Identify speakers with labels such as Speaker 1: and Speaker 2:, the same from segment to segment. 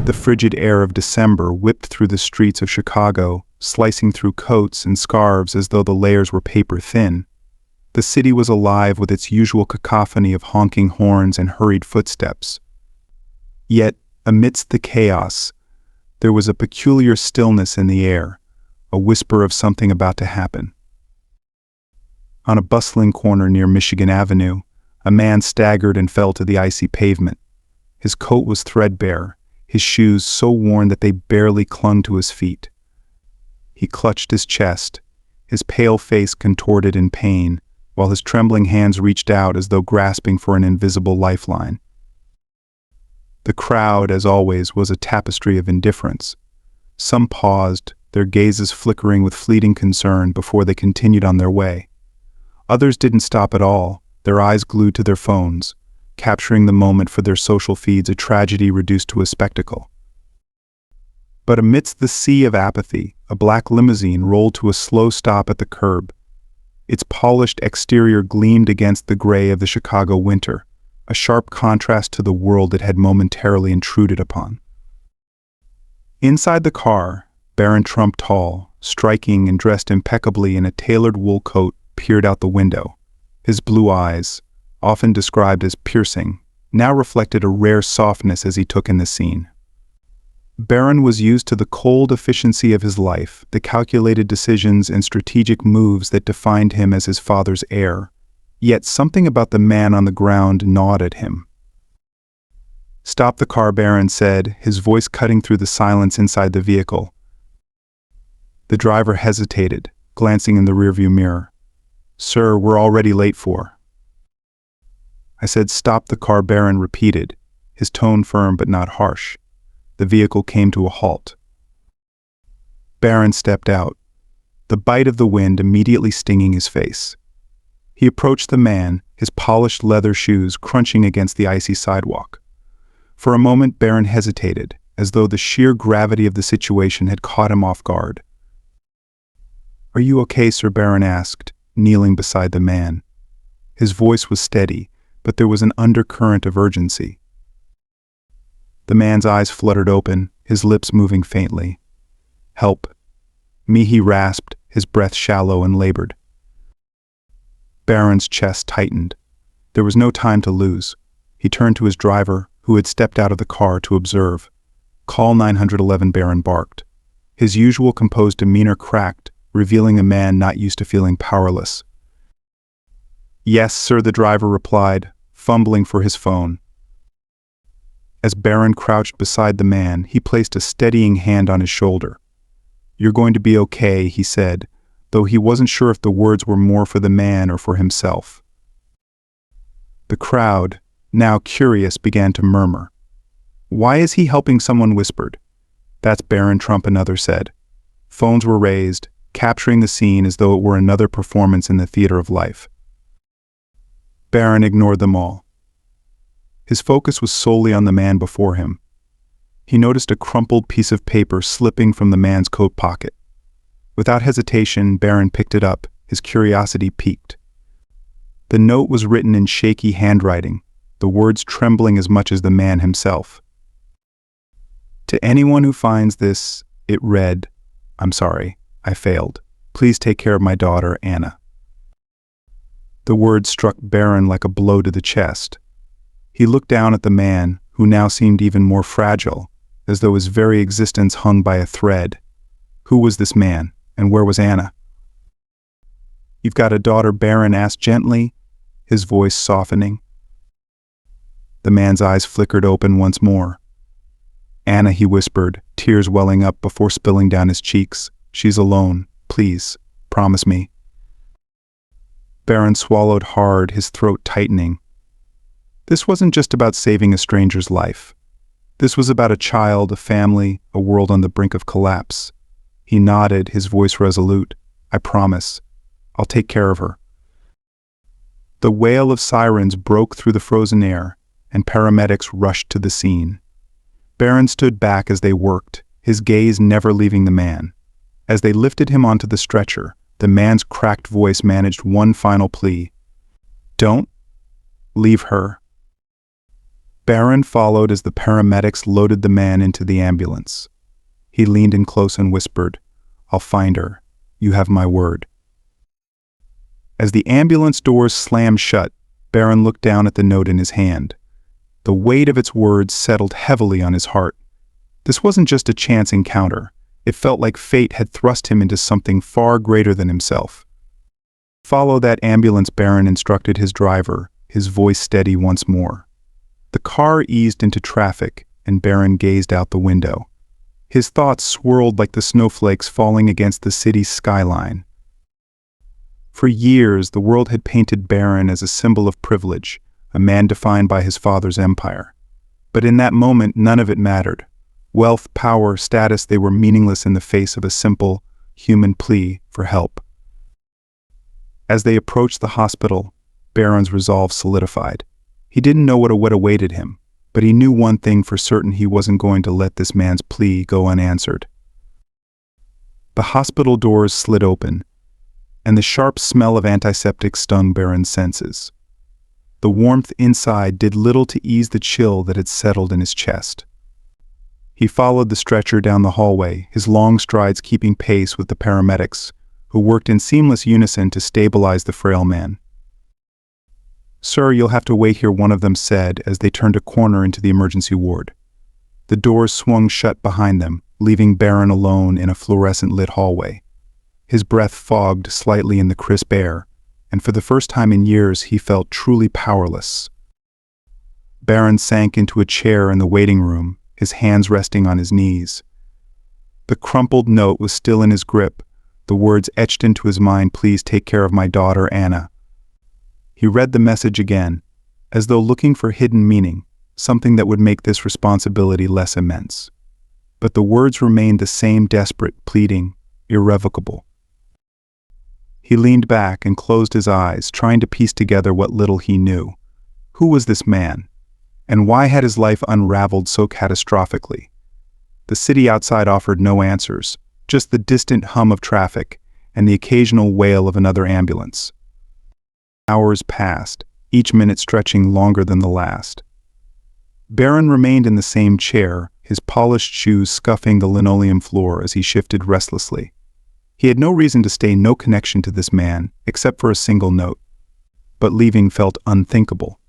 Speaker 1: The frigid air of December whipped through the streets of Chicago, slicing through coats and scarves as though the layers were paper thin. The city was alive with its usual cacophony of honking horns and hurried footsteps. Yet, amidst the chaos, there was a peculiar stillness in the air, a whisper of something about to happen. On a bustling corner near Michigan Avenue, a man staggered and fell to the icy pavement. His coat was threadbare, his shoes so worn that they barely clung to his feet. He clutched his chest, his pale face contorted in pain, while his trembling hands reached out as though grasping for an invisible lifeline. The crowd, as always, was a tapestry of indifference. Some paused, their gazes flickering with fleeting concern before they continued on their way. Others didn't stop at all, their eyes glued to their phones, capturing the moment for their social feeds, a tragedy reduced to a spectacle. But amidst the sea of apathy, a black limousine rolled to a slow stop at the curb. Its polished exterior gleamed against the gray of the Chicago winter, a sharp contrast to the world it had momentarily intruded upon. Inside the car, Barron Trump, tall, striking and dressed impeccably in a tailored wool coat, peered out the window. His blue eyes, often described as piercing, now reflected a rare softness as he took in the scene. Barron was used to the cold efficiency of his life, the calculated decisions and strategic moves that defined him as his father's heir. Yet something about the man on the ground gnawed at him. "Stop the car," Barron said, his voice cutting through the silence inside the vehicle. The driver hesitated, glancing in the rearview mirror. "Sir, we're already late for." "I said stop the car," Barron repeated, his tone firm but not harsh. The vehicle came to a halt. Barron stepped out, the bite of the wind immediately stinging his face. He approached the man, his polished leather shoes crunching against the icy sidewalk. For a moment Barron hesitated, as though the sheer gravity of the situation had caught him off guard. "Are you okay, sir?" Barron asked, kneeling beside the man. His voice was steady, but there was an undercurrent of urgency. The man's eyes fluttered open, his lips moving faintly. "Help me," he rasped, his breath shallow and labored. Barron's chest tightened. There was no time to lose. He turned to his driver, who had stepped out of the car to observe. "Call 911, Barron barked. His usual composed demeanor cracked, revealing a man not used to feeling powerless. "Yes, sir," the driver replied, fumbling for his phone. As Barron crouched beside the man, he placed a steadying hand on his shoulder. "You're going to be okay," he said, though he wasn't sure if the words were more for the man or for himself. The crowd, now curious, began to murmur. "Why is he helping?" someone whispered. "That's Barron Trump," another said. Phones were raised, capturing the scene as though it were another performance in the theater of life. Barron ignored them all. His focus was solely on the man before him. He noticed a crumpled piece of paper slipping from the man's coat pocket. Without hesitation, Barron picked it up, his curiosity piqued. The note was written in shaky handwriting, the words trembling as much as the man himself. "To anyone who finds this," it read, "I'm sorry, I failed. Please take care of my daughter, Anna." The words struck Barron like a blow to the chest. He looked down at the man, who now seemed even more fragile, as though his very existence hung by a thread. Who was this man, and where was Anna? "You've got a daughter?" Barron asked gently, his voice softening. The man's eyes flickered open once more. "Anna," he whispered, tears welling up before spilling down his cheeks. "She's alone. Please, promise me." Barron swallowed hard, his throat tightening. This wasn't just about saving a stranger's life. This was about a child, a family, a world on the brink of collapse. He nodded, his voice resolute. "I promise. I'll take care of her." The wail of sirens broke through the frozen air, and paramedics rushed to the scene. Barron stood back as they worked, his gaze never leaving the man. As they lifted him onto the stretcher, the man's cracked voice managed one final plea. "Don't leave her." Barron followed as the paramedics loaded the man into the ambulance. He leaned in close and whispered, "I'll find her. You have my word." As the ambulance doors slammed shut, Barron looked down at the note in his hand. The weight of its words settled heavily on his heart. This wasn't just a chance encounter. It felt like fate had thrust him into something far greater than himself. "Follow that ambulance," Barron instructed his driver, his voice steady once more. The car eased into traffic, and Barron gazed out the window. His thoughts swirled like the snowflakes falling against the city's skyline. For years, the world had painted Barron as a symbol of privilege, a man defined by his father's empire. But in that moment, none of it mattered. Wealth, power, status, they were meaningless in the face of a simple, human plea for help. As they approached the hospital, Barron's resolve solidified. He didn't know what awaited him, but he knew one thing for certain: he wasn't going to let this man's plea go unanswered. The hospital doors slid open, and the sharp smell of antiseptic stung Barron's senses. The warmth inside did little to ease the chill that had settled in his chest. He followed the stretcher down the hallway, his long strides keeping pace with the paramedics, who worked in seamless unison to stabilize the frail man. "Sir, you'll have to wait here," one of them said as they turned a corner into the emergency ward. The doors swung shut behind them, leaving Barron alone in a fluorescent-lit hallway. His breath fogged slightly in the crisp air, and for the first time in years he felt truly powerless. Barron sank into a chair in the waiting room, his hands resting on his knees. The crumpled note was still in his grip, the words etched into his mind, "Please take care of my daughter, Anna." He read the message again, as though looking for hidden meaning, something that would make this responsibility less immense. But the words remained the same: desperate, pleading, irrevocable. He leaned back and closed his eyes, trying to piece together what little he knew. Who was this man? And why had his life unraveled so catastrophically? The city outside offered no answers, just the distant hum of traffic and the occasional wail of another ambulance. Hours passed, each minute stretching longer than the last. Barron remained in the same chair, his polished shoes scuffing the linoleum floor as he shifted restlessly. He had no reason to stay, no connection to this man, except for a single note. But leaving felt unthinkable.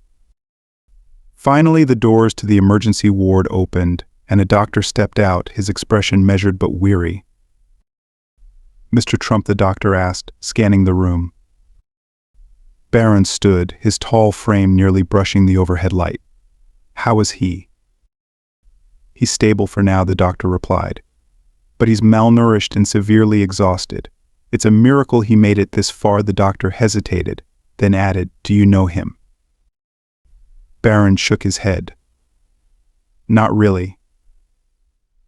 Speaker 1: Finally, the doors to the emergency ward opened, and a doctor stepped out, his expression measured but weary. "Mr. Trump?" the doctor asked, scanning the room. Barron stood, his tall frame nearly brushing the overhead light. "How is he?" "He's stable for now," the doctor replied. "But he's malnourished and severely exhausted. It's a miracle he made it this far." The doctor hesitated, then added, "Do you know him?" Barron shook his head. "Not really.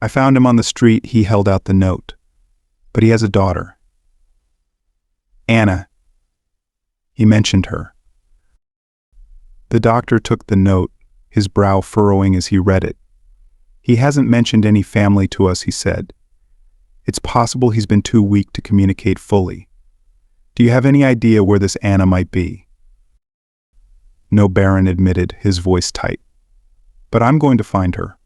Speaker 1: I found him on the street." He held out the note. "But he has a daughter. Anna." He mentioned her. The doctor took the note, his brow furrowing as he read it. "He hasn't mentioned any family to us," he said. "It's possible he's been too weak to communicate fully. Do you have any idea where this Anna might be?" "No," Barron admitted, his voice tight. "But I'm going to find her."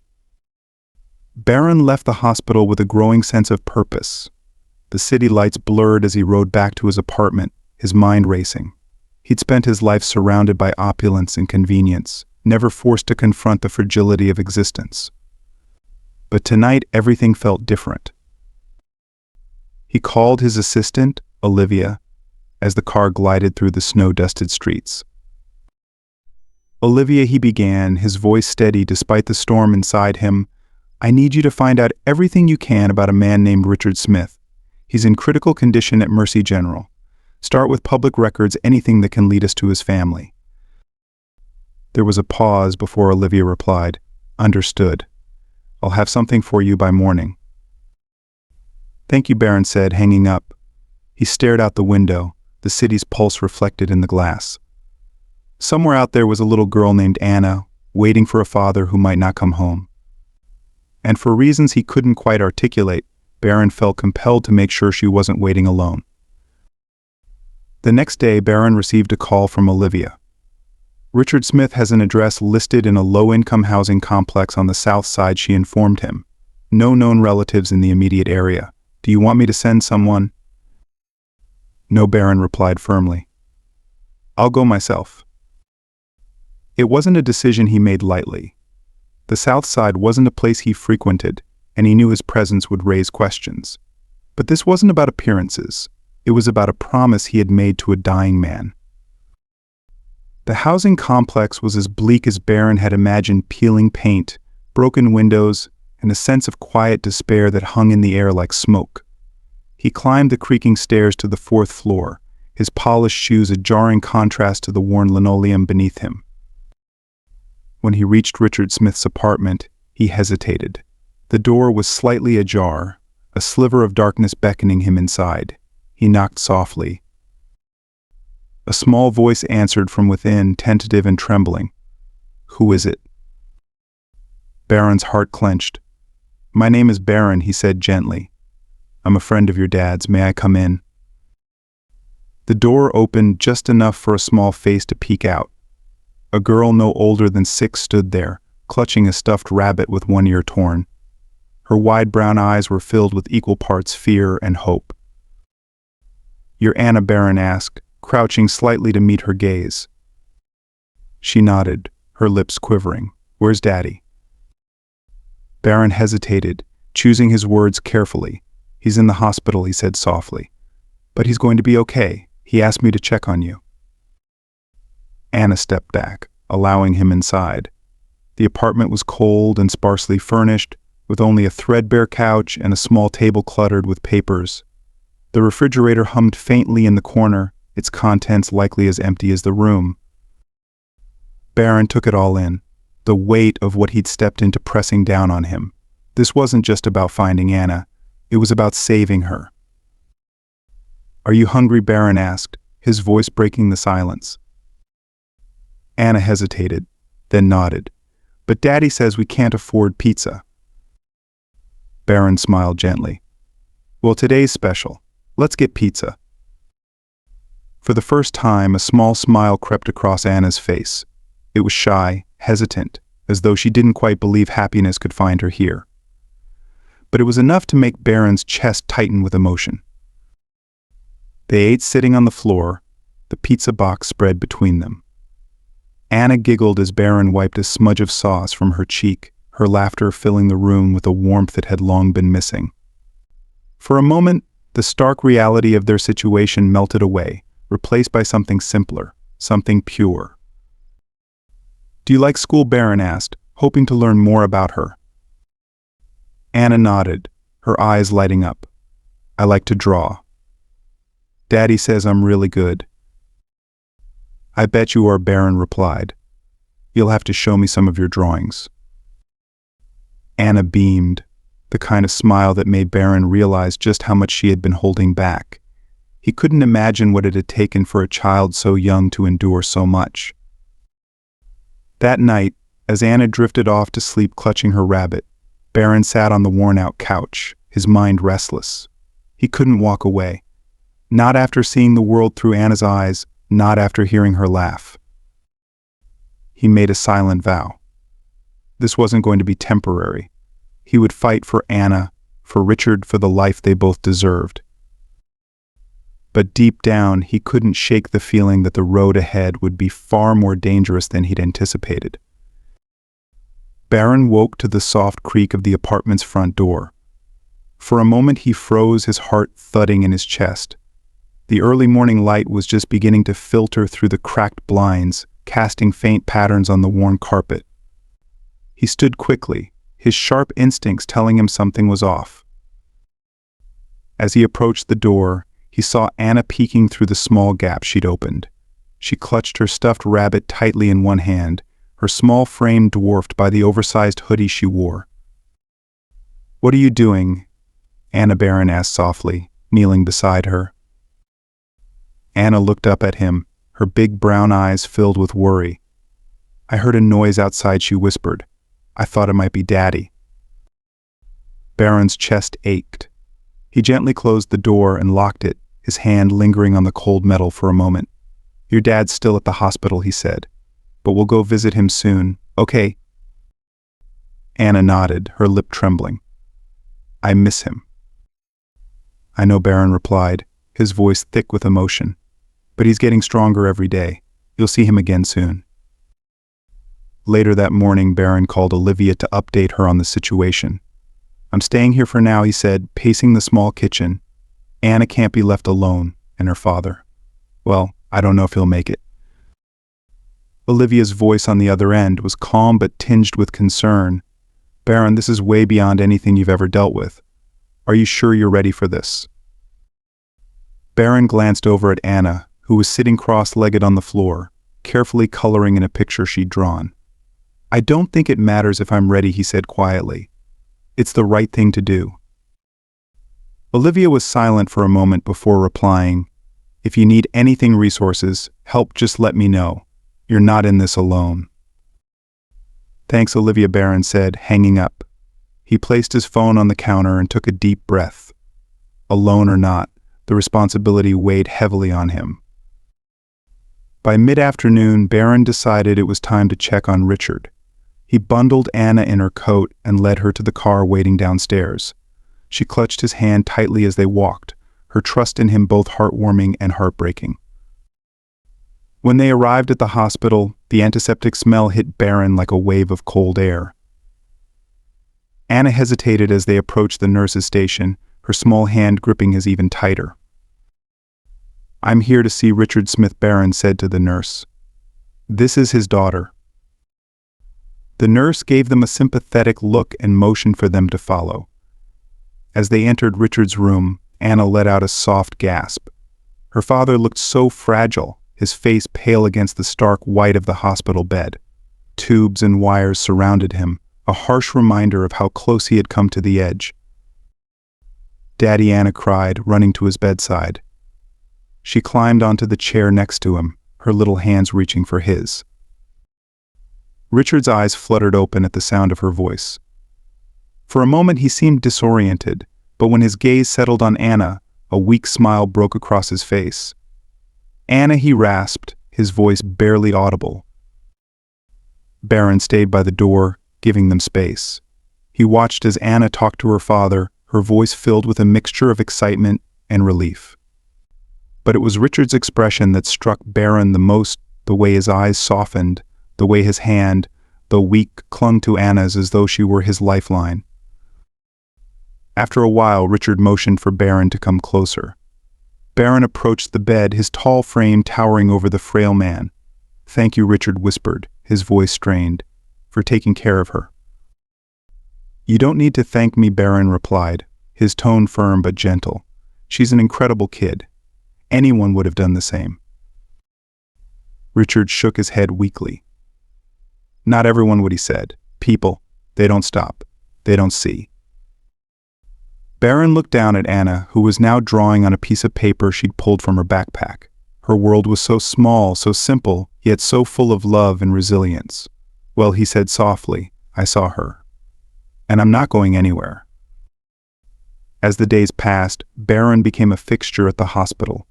Speaker 1: Barron left the hospital with a growing sense of purpose. The city lights blurred as he rode back to his apartment, his mind racing. He'd spent his life surrounded by opulence and convenience, never forced to confront the fragility of existence. But tonight everything felt different. He called his assistant, Olivia, as the car glided through the snow-dusted streets. "Olivia," he began, his voice steady despite the storm inside him, "I need you to find out everything you can about a man named Richard Smith. He's in critical condition at Mercy General. Start with public records, anything that can lead us to his family." There was a pause before Olivia replied, "Understood. I'll have something for you by morning." "Thank you," Barron said, hanging up. He stared out the window, the city's pulse reflected in the glass. Somewhere out there was a little girl named Anna, waiting for a father who might not come home. And for reasons he couldn't quite articulate, Barron felt compelled to make sure she wasn't waiting alone. The next day, Barron received a call from Olivia. Richard Smith has an address listed in a low-income housing complex on the south side, she informed him. No known relatives in the immediate area. Do you want me to send someone? No, Barron replied firmly. I'll go myself. It wasn't a decision he made lightly. The South Side wasn't a place he frequented, and he knew his presence would raise questions. But this wasn't about appearances. It was about a promise he had made to a dying man. The housing complex was as bleak as Barron had imagined: peeling paint, broken windows, and a sense of quiet despair that hung in the air like smoke. He climbed the creaking stairs to the fourth floor, his polished shoes a jarring contrast to the worn linoleum beneath him. When he reached Richard Smith's apartment, he hesitated. The door was slightly ajar, a sliver of darkness beckoning him inside. He knocked softly. A small voice answered from within, tentative and trembling. Who is it? Barron's heart clenched. My name is Barron, he said gently. I'm a friend of your dad's. May I come in? The door opened just enough for a small face to peek out. A girl no older than 6 stood there, clutching a stuffed rabbit with one ear torn. Her wide brown eyes were filled with equal parts fear and hope. You're Anna, Barron asked, crouching slightly to meet her gaze. She nodded, her lips quivering. Where's Daddy? Barron hesitated, choosing his words carefully. He's in the hospital, he said softly. But he's going to be okay. He asked me to check on you. Anna stepped back, allowing him inside. The apartment was cold and sparsely furnished, with only a threadbare couch and a small table cluttered with papers. The refrigerator hummed faintly in the corner, its contents likely as empty as the room. Barron took it all in, the weight of what he'd stepped into pressing down on him. This wasn't just about finding Anna, it was about saving her. Are you hungry? Barron asked, his voice breaking the silence. Anna hesitated, then nodded. But Daddy says we can't afford pizza. Barron smiled gently. Well, today's special. Let's get pizza. For the first time, a small smile crept across Anna's face. It was shy, hesitant, as though she didn't quite believe happiness could find her here. But it was enough to make Barron's chest tighten with emotion. They ate sitting on the floor, the pizza box spread between them. Anna giggled as Barron wiped a smudge of sauce from her cheek, her laughter filling the room with a warmth that had long been missing. For a moment, the stark reality of their situation melted away, replaced by something simpler, something pure. Do you like school? Barron asked, hoping to learn more about her. Anna nodded, her eyes lighting up. I like to draw. Daddy says I'm really good. I bet you are, Barron replied. You'll have to show me some of your drawings. Anna beamed, the kind of smile that made Barron realize just how much she had been holding back. He couldn't imagine what it had taken for a child so young to endure so much. That night, as Anna drifted off to sleep clutching her rabbit, Barron sat on the worn-out couch, his mind restless. He couldn't walk away. Not after seeing the world through Anna's eyes, not after hearing her laugh. He made a silent vow. This wasn't going to be temporary. He would fight for Anna, for Richard, for the life they both deserved. But deep down, he couldn't shake the feeling that the road ahead would be far more dangerous than he'd anticipated. Barron woke to the soft creak of the apartment's front door. For a moment he froze, his heart thudding in his chest. The early morning light was just beginning to filter through the cracked blinds, casting faint patterns on the worn carpet. He stood quickly, his sharp instincts telling him something was off. As he approached the door, he saw Anna peeking through the small gap she'd opened. She clutched her stuffed rabbit tightly in one hand, her small frame dwarfed by the oversized hoodie she wore. What are you doing? Anna, Barron asked softly, kneeling beside her. Anna looked up at him, her big brown eyes filled with worry. I heard a noise outside, she whispered. I thought it might be Daddy. Barron's chest ached. He gently closed the door and locked it, his hand lingering on the cold metal for a moment. Your dad's still at the hospital, he said. but we'll go visit him soon, okay?" Anna nodded, her lip trembling. "I miss him." "I know," Barron replied, his voice thick with emotion. "But he's getting stronger every day. You'll see him again soon." Later that morning, Barron called Olivia to update her on the situation. "I'm staying here for now," he said, pacing the small kitchen. "Anna can't be left alone, and her father. Well, I don't know if he'll make it." Olivia's voice on the other end was calm but tinged with concern. "Barron, this is way beyond anything you've ever dealt with. Are you sure you're ready for this?" Barron glanced over at Anna, who was sitting cross-legged on the floor, carefully coloring in a picture she'd drawn. "I don't think it matters if I'm ready," he said quietly. "It's the right thing to do." Olivia was silent for a moment before replying, "If you need anything, resources, help, just let me know. You're not in this alone." "Thanks, Olivia," Barron said, hanging up. He placed his phone on the counter and took a deep breath. Alone or not, the responsibility weighed heavily on him. By mid-afternoon, Barron decided it was time to check on Richard. He bundled Anna in her coat and led her to the car waiting downstairs. She clutched his hand tightly as they walked, her trust in him both heartwarming and heartbreaking. When they arrived at the hospital, the antiseptic smell hit Barron like a wave of cold air. Anna hesitated as they approached the nurse's station, her small hand gripping his even tighter. "I'm here to see Richard Smith," Barron said to the nurse. "This is his daughter." The nurse gave them a sympathetic look and motioned for them to follow. As they entered Richard's room, Anna let out a soft gasp. Her father looked so fragile, his face pale against the stark white of the hospital bed. Tubes and wires surrounded him, a harsh reminder of how close he had come to the edge. "Daddy," Anna cried, running to his bedside. She climbed onto the chair next to him, her little hands reaching for his. Richard's eyes fluttered open at the sound of her voice. For a moment he seemed disoriented, but when his gaze settled on Anna, a weak smile broke across his face. "Anna," he rasped, his voice barely audible. Barron stayed by the door, giving them space. He watched as Anna talked to her father, her voice filled with a mixture of excitement and relief. But it was Richard's expression that struck Barron the most, the way his eyes softened, the way his hand, though weak, clung to Anna's as though she were his lifeline. After a while, Richard motioned for Barron to come closer. Barron approached the bed, his tall frame towering over the frail man. "Thank you," Richard whispered, his voice strained, "for taking care of her." "You don't need to thank me," Barron replied, his tone firm but gentle. "She's an incredible kid. Anyone would have done the same." Richard shook his head weakly. "Not everyone would," he said. "People, they don't stop. They don't see." Barron looked down at Anna, who was now drawing on a piece of paper she'd pulled from her backpack. Her world was so small, so simple, yet so full of love and resilience. "Well," he said softly, "I saw her. And I'm not going anywhere." As the days passed, Barron became a fixture at the hospital.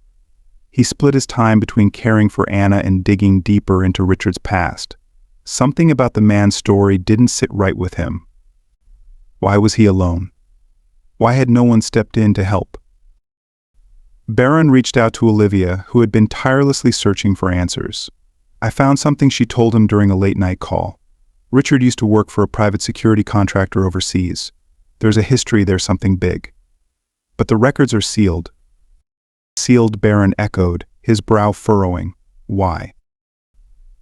Speaker 1: He split his time between caring for Anna and digging deeper into Richard's past. Something about the man's story didn't sit right with him. Why was he alone? Why had no one stepped in to help? Barron reached out to Olivia, who had been tirelessly searching for answers. "I found something," she told him during a late-night call. "Richard used to work for a private security contractor overseas. There's a history there, something big. But the records are sealed." "Sealed," Barron echoed, his brow furrowing. "Why?"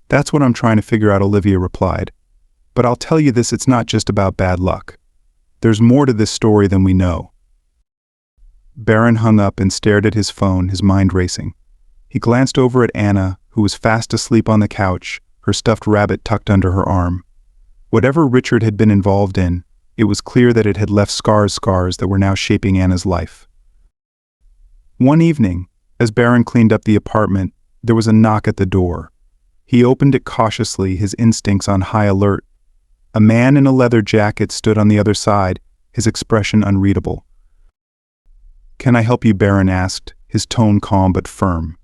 Speaker 1: "That's what I'm trying to figure out," Olivia replied. "But I'll tell you this, it's not just about bad luck. There's more to this story than we know." Barron hung up and stared at his phone, his mind racing. He glanced over at Anna, who was fast asleep on the couch, her stuffed rabbit tucked under her arm. Whatever Richard had been involved in, it was clear that it had left scars that were now shaping Anna's life. One evening, as Barron cleaned up the apartment, there was a knock at the door. He opened it cautiously, his instincts on high alert. A man in a leather jacket stood on the other side, his expression unreadable. "Can I help you?" Barron asked, his tone calm but firm.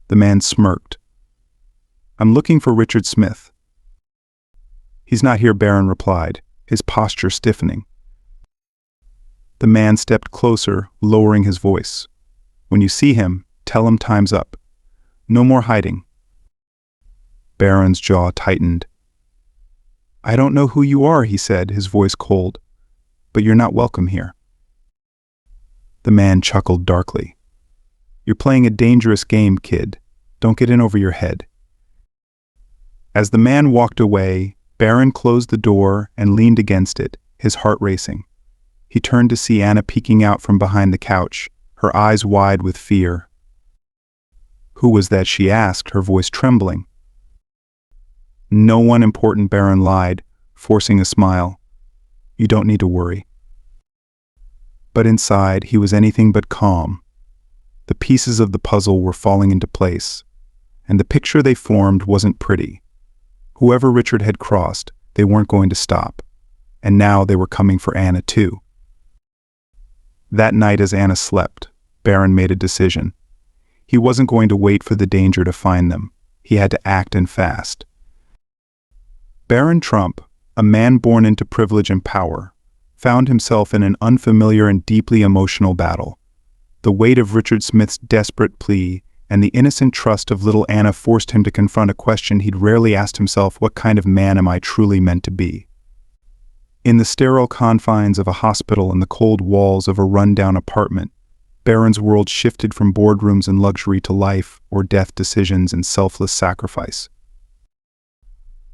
Speaker 1: The man smirked. I'm looking for Richard Smith." "He's not here," Barron replied, his posture stiffening. The man stepped closer, lowering his voice. "When you see him, tell him time's up. No more hiding." Barron's jaw tightened. "I don't know who you are," he said, his voice cold, "but you're not welcome here." The man chuckled darkly. "You're playing a dangerous game, kid. Don't get in over your head." As the man walked away, Barron closed the door and leaned against it, his heart racing. He turned to see Anna peeking out from behind the couch, her eyes wide with fear. "Who was that?" she asked, her voice trembling. "No one important," Barron lied, forcing a smile. "You don't need to worry." But inside, he was anything but calm. The pieces of the puzzle were falling into place, and the picture they formed wasn't pretty. Whoever Richard had crossed, they weren't going to stop, and now they were coming for Anna too. That night as Anna slept, Barron made a decision. He wasn't going to wait for the danger to find them. He had to act and fast. Barron Trump, a man born into privilege and power, found himself in an unfamiliar and deeply emotional battle. The weight of Richard Smith's desperate plea and the innocent trust of little Anna forced him to confront a question he'd rarely asked himself: what kind of man am I truly meant to be? In the sterile confines of a hospital and the cold walls of a run-down apartment, Barron's world shifted from boardrooms and luxury to life or death decisions and selfless sacrifice.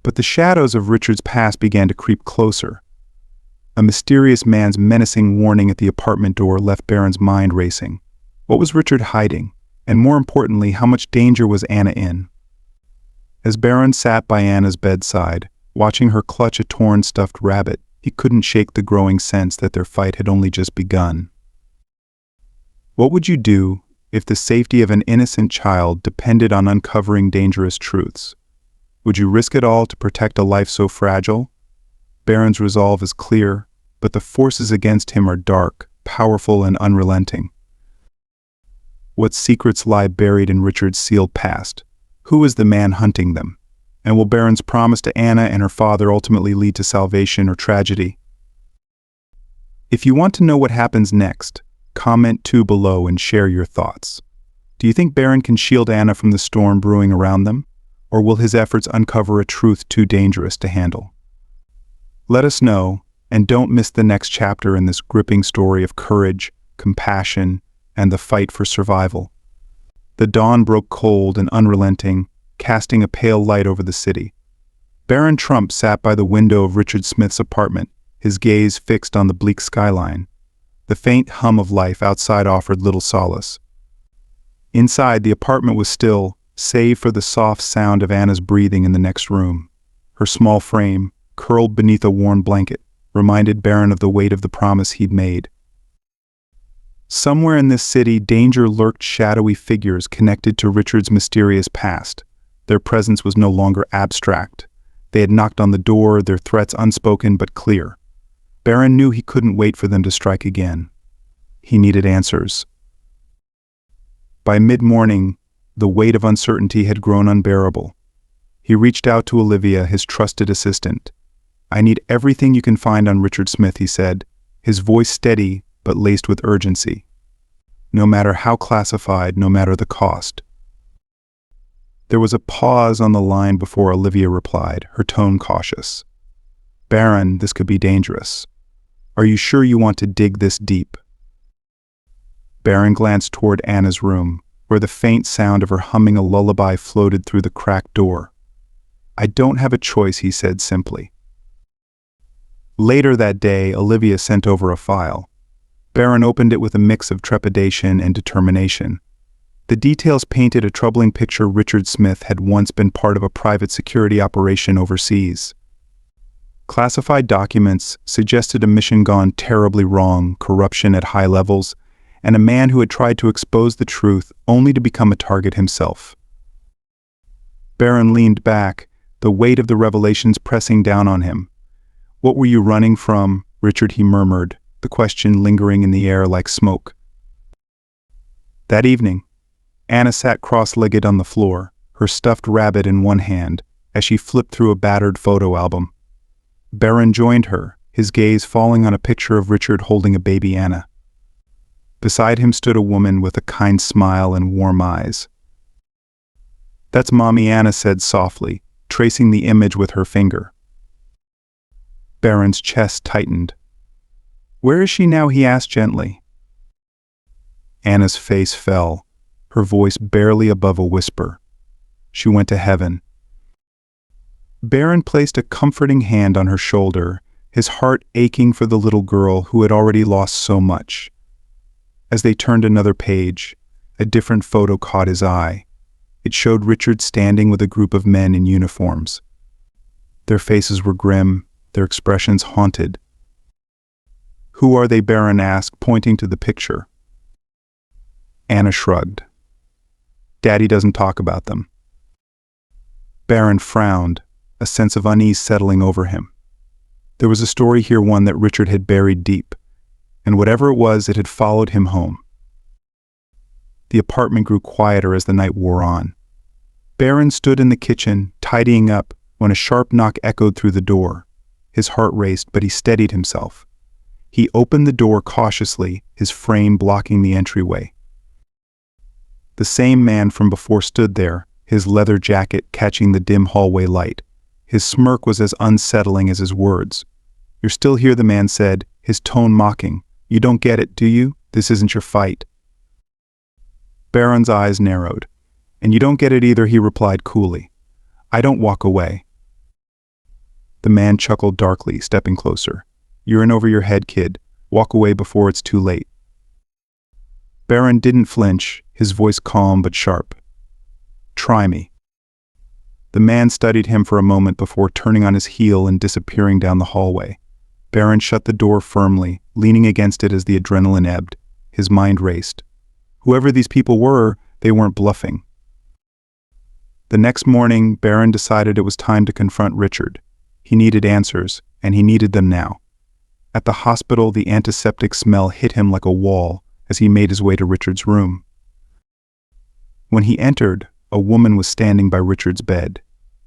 Speaker 1: But the shadows of Richard's past began to creep closer. A mysterious man's menacing warning at the apartment door left Barron's mind racing. What was Richard hiding? And more importantly, how much danger was Anna in? As Barron sat by Anna's bedside, watching her clutch a torn stuffed rabbit, he couldn't shake the growing sense that their fight had only just begun. What would you do if the safety of an innocent child depended on uncovering dangerous truths? Would you risk it all to protect a life so fragile? Barron's resolve is clear, but the forces against him are dark, powerful, and unrelenting. What secrets lie buried in Richard's sealed past? Who is the man hunting them? And will Barron's promise to Anna and her father ultimately lead to salvation or tragedy? If you want to know what happens next, comment below and share your thoughts. Do you think Barron can shield Anna from the storm brewing around them? Or will his efforts uncover a truth too dangerous to handle? Let us know, and don't miss the next chapter in this gripping story of courage, compassion, and the fight for survival. The dawn broke cold and unrelenting, casting a pale light over the city. Barron Trump sat by the window of Richard Smith's apartment, his gaze fixed on the bleak skyline. The faint hum of life outside offered little solace. Inside, the apartment was still, save for the soft sound of Anna's breathing in the next room. Her small frame, curled beneath a warm blanket, reminded Barron of the weight of the promise he'd made. Somewhere in this city, danger lurked, shadowy figures connected to Richard's mysterious past. Their presence was no longer abstract. They had knocked on the door, their threats unspoken but clear. Barron knew he couldn't wait for them to strike again. He needed answers. By mid-morning, the weight of uncertainty had grown unbearable. He reached out to Olivia, his trusted assistant. "I need everything you can find on Richard Smith," he said, his voice steady but laced with urgency. "No matter how classified, no matter the cost." There was a pause on the line before Olivia replied, her tone cautious. "Barron, this could be dangerous. Are you sure you want to dig this deep?" Barron glanced toward Anna's room, where the faint sound of her humming a lullaby floated through the cracked door. "I don't have a choice," he said simply. Later that day, Olivia sent over a file. Barron opened it with a mix of trepidation and determination. The details painted a troubling picture. Richard Smith had once been part of a private security operation overseas. Classified documents suggested a mission gone terribly wrong, corruption at high levels, and a man who had tried to expose the truth only to become a target himself. Barron leaned back, the weight of the revelations pressing down on him. "What were you running from, Richard?" he murmured, the question lingering in the air like smoke. That evening, Anna sat cross-legged on the floor, her stuffed rabbit in one hand, as she flipped through a battered photo album. Barron joined her, his gaze falling on a picture of Richard holding a baby Anna. Beside him stood a woman with a kind smile and warm eyes. "That's Mommy," Anna said softly, tracing the image with her finger. Barron's chest tightened. "Where is she now?" he asked gently. Anna's face fell, her voice barely above a whisper. "She went to heaven." Barron placed a comforting hand on her shoulder, his heart aching for the little girl who had already lost so much. As they turned another page, a different photo caught his eye. It showed Richard standing with a group of men in uniforms. Their faces were grim, their expressions haunted. "Who are they?" Barron asked, pointing to the picture. Anna shrugged. "Daddy doesn't talk about them." Barron frowned, a sense of unease settling over him. There was a story here, one that Richard had buried deep, and whatever it was, it had followed him home. The apartment grew quieter as the night wore on. Barron stood in the kitchen, tidying up, when a sharp knock echoed through the door. His heart raced, but he steadied himself. He opened the door cautiously, his frame blocking the entryway. The same man from before stood there, his leather jacket catching the dim hallway light. His smirk was as unsettling as his words. "You're still here," the man said, his tone mocking. "You don't get it, do you? This isn't your fight." Barron's eyes narrowed. "And you don't get it either," he replied coolly. "I don't walk away." The man chuckled darkly, stepping closer. "You're in over your head, kid. Walk away before it's too late." Barron didn't flinch, his voice calm but sharp. "Try me." The man studied him for a moment before turning on his heel and disappearing down the hallway. Barron shut the door firmly, leaning against it as the adrenaline ebbed. His mind raced. Whoever these people were, they weren't bluffing. The next morning, Barron decided it was time to confront Richard. He needed answers, and he needed them now. At the hospital, the antiseptic smell hit him like a wall as he made his way to Richard's room. When he entered, a woman was standing by Richard's bed.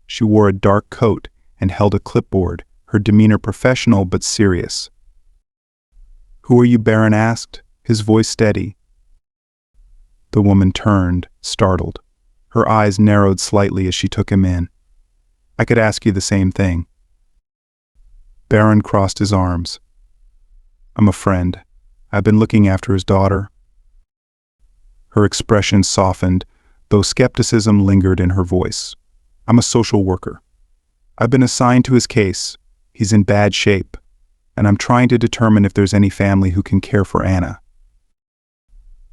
Speaker 1: She wore a dark coat and held a clipboard, her demeanor professional but serious. "Who are you?" Barron asked, his voice steady. The woman turned, startled. Her eyes narrowed slightly as she took him in. "I could ask you the same thing." Barron crossed his arms. "I'm a friend. I've been looking after his daughter." Her expression softened, though skepticism lingered in her voice. "I'm a social worker. I've been assigned to his case. He's in bad shape, and I'm trying to determine if there's any family who can care for Anna."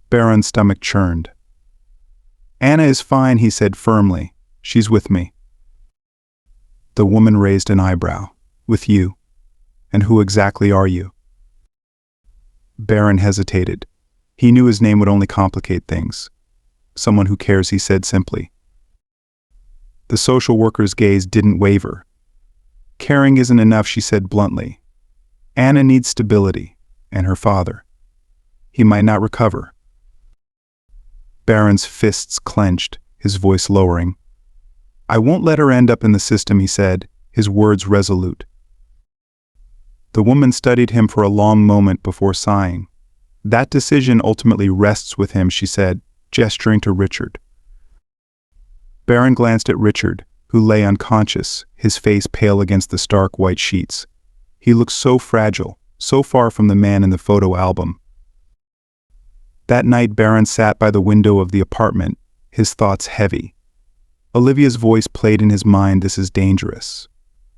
Speaker 1: Barron's stomach churned. "Anna is fine," he said firmly. "She's with me." The woman raised an eyebrow. "With you? And who exactly are you?" Barron hesitated. He knew his name would only complicate things. "Someone who cares," he said simply. The social worker's gaze didn't waver. "Caring isn't enough," she said bluntly. "Anna needs stability, and her father. He might not recover." Barron's fists clenched, his voice lowering. "I won't let her end up in the system," he said, his words resolute. The woman studied him for a long moment before sighing. "That decision ultimately rests with him," she said, gesturing to Richard. Barron glanced at Richard, who lay unconscious, his face pale against the stark white sheets. He looked so fragile, so far from the man in the photo album. That night, Barron sat by the window of the apartment, his thoughts heavy. Olivia's voice played in his mind, "This is dangerous."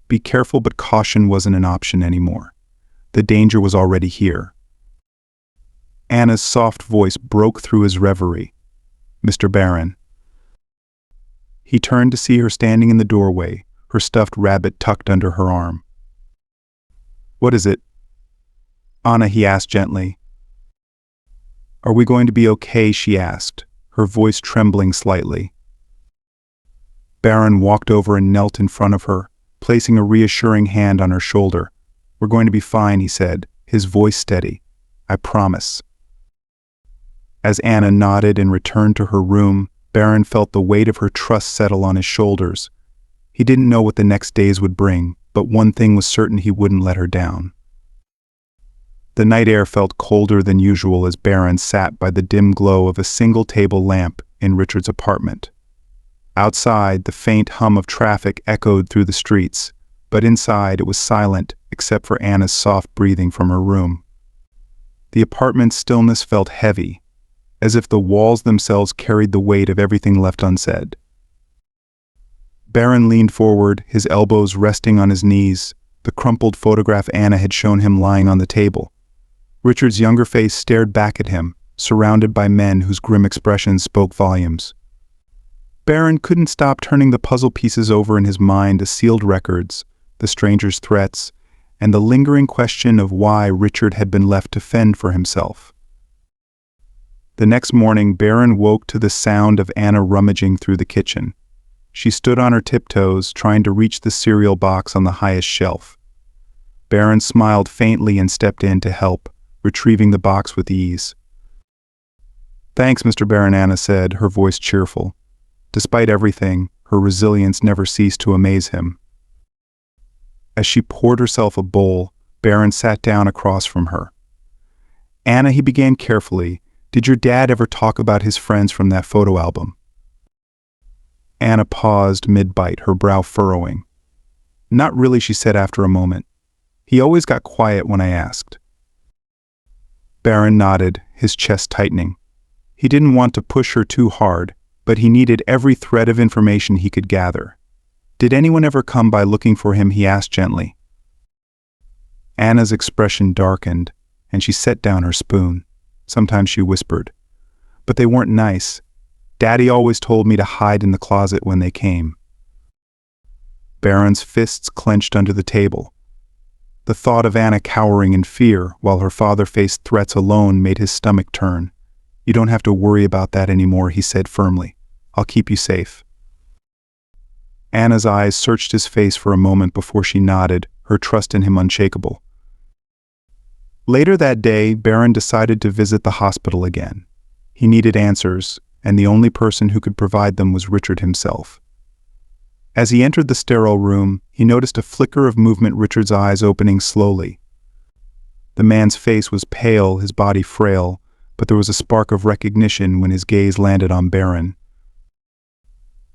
Speaker 1: Be careful, but caution wasn't an option anymore. The danger was already here. Anna's soft voice broke through his reverie. "Mr. Barron." He turned to see her standing in the doorway, her stuffed rabbit tucked under her arm. "What is it?" "Anna," he asked gently. "Are we going to be okay?" she asked, her voice trembling slightly. Barron walked over and knelt in front of her, placing a reassuring hand on her shoulder. "We're going to be fine," he said, his voice steady. "I promise." As Anna nodded and returned to her room, Barron felt the weight of her trust settle on his shoulders. He didn't know what the next days would bring, but one thing was certain: he wouldn't let her down. The night air felt colder than usual as Barron sat by the dim glow of a single table lamp in Richard's apartment. Outside, the faint hum of traffic echoed through the streets, but inside it was silent except for Anna's soft breathing from her room. The apartment's stillness felt heavy, as if the walls themselves carried the weight of everything left unsaid. Barron leaned forward, his elbows resting on his knees, the crumpled photograph Anna had shown him lying on the table. Richard's younger face stared back at him, surrounded by men whose grim expressions spoke volumes. Barron couldn't stop turning the puzzle pieces over in his mind: the sealed records, the stranger's threats, and the lingering question of why Richard had been left to fend for himself. The next morning, Barron woke to the sound of Anna rummaging through the kitchen. She stood on her tiptoes, trying to reach the cereal box on the highest shelf. Barron smiled faintly and stepped in to help, retrieving the box with ease. "Thanks, Mr. Barron," Anna said, her voice cheerful. Despite everything, her resilience never ceased to amaze him. As she poured herself a bowl, Barron sat down across from her. "Anna," he began carefully, "did your dad ever talk about his friends from that photo album?" Anna paused mid-bite, her brow furrowing. "Not really," she said after a moment. "He always got quiet when I asked." Barron nodded, his chest tightening. He didn't want to push her too hard, but he needed every thread of information he could gather. "Did anyone ever come by looking for him?" he asked gently. Anna's expression darkened, and she set down her spoon. Sometimes she whispered, "But they weren't nice. Daddy always told me to hide in the closet when they came." Barron's fists clenched under the table. The thought of Anna cowering in fear while her father faced threats alone made his stomach turn. "You don't have to worry about that anymore," he said firmly. "I'll keep you safe." Anna's eyes searched his face for a moment before she nodded, her trust in him unshakable. Later that day, Barron decided to visit the hospital again. He needed answers, and the only person who could provide them was Richard himself. As he entered the sterile room, he noticed a flicker of movement, Richard's eyes opening slowly. The man's face was pale, his body frail, but there was a spark of recognition when his gaze landed on Barron.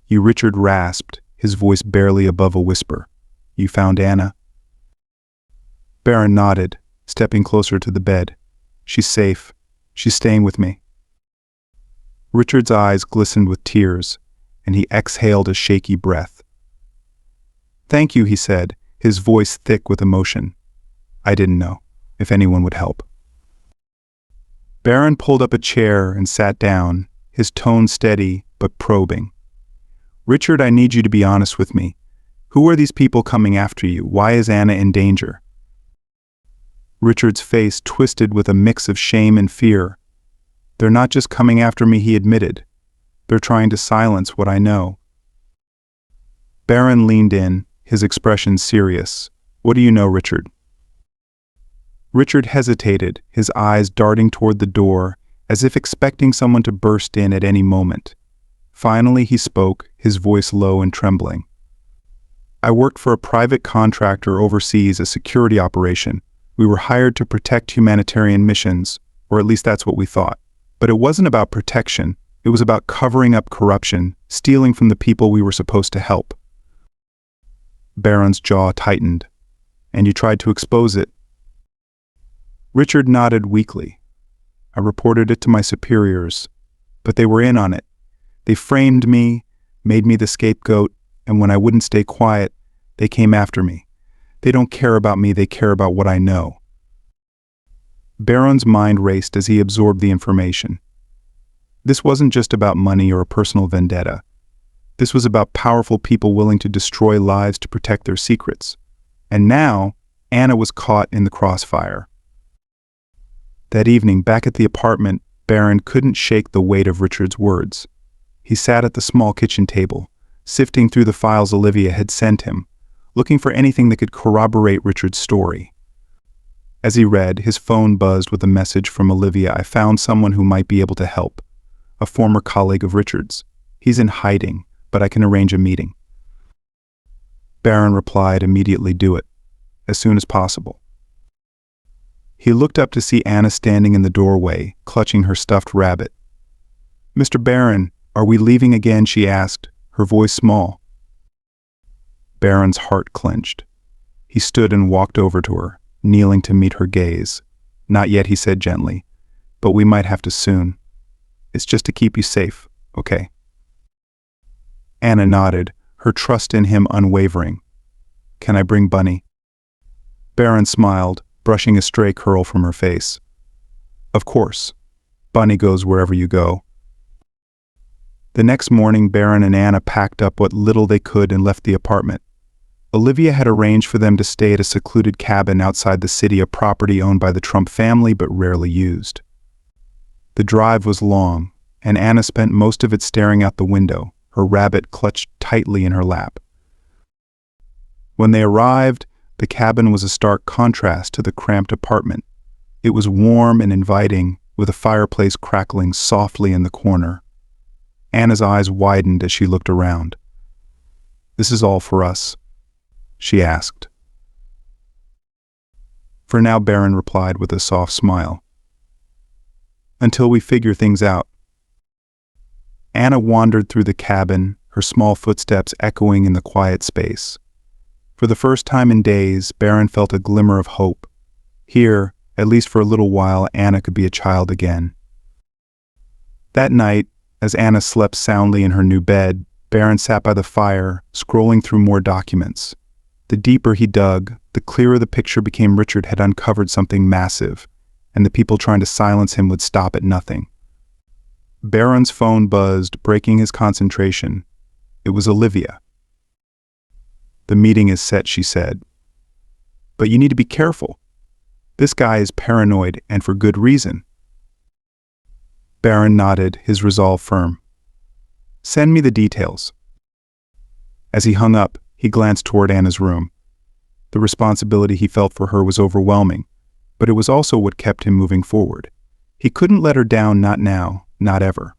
Speaker 1: "You," Richard rasped, his voice barely above a whisper. "You found Anna?" Barron nodded, stepping closer to the bed. "She's safe. She's staying with me." Richard's eyes glistened with tears, and he exhaled a shaky breath. "Thank you," he said, his voice thick with emotion. "I didn't know if anyone would help." Barron pulled up a chair and sat down, his tone steady but probing. "Richard, I need you to be honest with me. Who are these people coming after you? Why is Anna in danger?" Richard's face twisted with a mix of shame and fear. "They're not just coming after me," he admitted. "They're trying to silence what I know." Barron leaned in, his expression serious. "What do you know, Richard?" Richard hesitated, his eyes darting toward the door, as if expecting someone to burst in at any moment. Finally he spoke, his voice low and trembling. "I worked for a private contractor overseas, a security operation. We were hired to protect humanitarian missions, or at least that's what we thought. But it wasn't about protection, it was about covering up corruption, stealing from the people we were supposed to help." Barron's jaw tightened. "And you tried to expose it?" Richard nodded weakly. "I reported it to my superiors, but they were in on it. They framed me, made me the scapegoat, and when I wouldn't stay quiet, they came after me. They don't care about me, they care about what I know." Barron's mind raced as he absorbed the information. This wasn't just about money or a personal vendetta. This was about powerful people willing to destroy lives to protect their secrets. And now, Anna was caught in the crossfire. That evening, back at the apartment, Barron couldn't shake the weight of Richard's words. He sat at the small kitchen table, sifting through the files Olivia had sent him, looking for anything that could corroborate Richard's story. As he read, his phone buzzed with a message from Olivia. "I found someone who might be able to help," a former colleague of Richard's. He's in hiding, but I can arrange a meeting. Barron replied, immediately do it, as soon as possible. He looked up to see Anna standing in the doorway, clutching her stuffed rabbit. Mr. Barron, are we leaving again? She asked, her voice small. Barron's heart clenched. He stood and walked over to her, kneeling to meet her gaze. Not yet, he said gently, but we might have to soon. It's just to keep you safe, okay? Anna nodded, her trust in him unwavering. Can I bring Bunny? Barron smiled, brushing a stray curl from her face. Of course. Bunny goes wherever you go. The next morning, Barron and Anna packed up what little they could and left the apartment. Olivia had arranged for them to stay at a secluded cabin outside the city, a property owned by the Trump family but rarely used. The drive was long, and Anna spent most of it staring out the window, her rabbit clutched tightly in her lap. When they arrived, the cabin was a stark contrast to the cramped apartment. It was warm and inviting, with a fireplace crackling softly in the corner. Anna's eyes widened as she looked around. This is all for us? She asked. For now, Barron replied with a soft smile. Until we figure things out. Anna wandered through the cabin, her small footsteps echoing in the quiet space. For the first time in days, Barron felt a glimmer of hope. Here, at least for a little while, Anna could be a child again. That night, as Anna slept soundly in her new bed, Barron sat by the fire, scrolling through more documents. The deeper he dug, the clearer the picture became. Richard had uncovered something massive, and the people trying to silence him would stop at nothing. Barron's phone buzzed, breaking his concentration. It was Olivia. The meeting is set, she said. But you need to be careful. This guy is paranoid, and for good reason. Barron nodded, his resolve firm. Send me the details. As he hung up, he glanced toward Anna's room. The responsibility he felt for her was overwhelming, but it was also what kept him moving forward. He couldn't let her down, not now, not ever.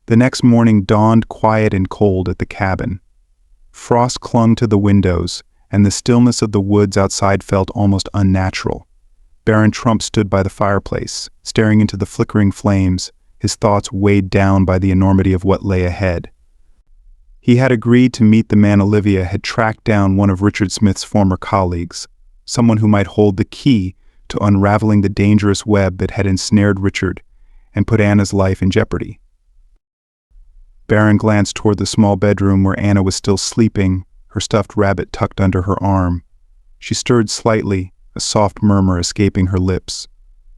Speaker 1: The next morning dawned quiet and cold at the cabin. Frost clung to the windows, and the stillness of the woods outside felt almost unnatural. Barron Trump stood by the fireplace, staring into the flickering flames, his thoughts weighed down by the enormity of what lay ahead. He had agreed to meet the man Olivia had tracked down, one of Richard Smith's former colleagues, someone who might hold the key to unraveling the dangerous web that had ensnared Richard and put Anna's life in jeopardy. Barron glanced toward the small bedroom where Anna was still sleeping, her stuffed rabbit tucked under her arm. She stirred slightly, a soft murmur escaping her lips.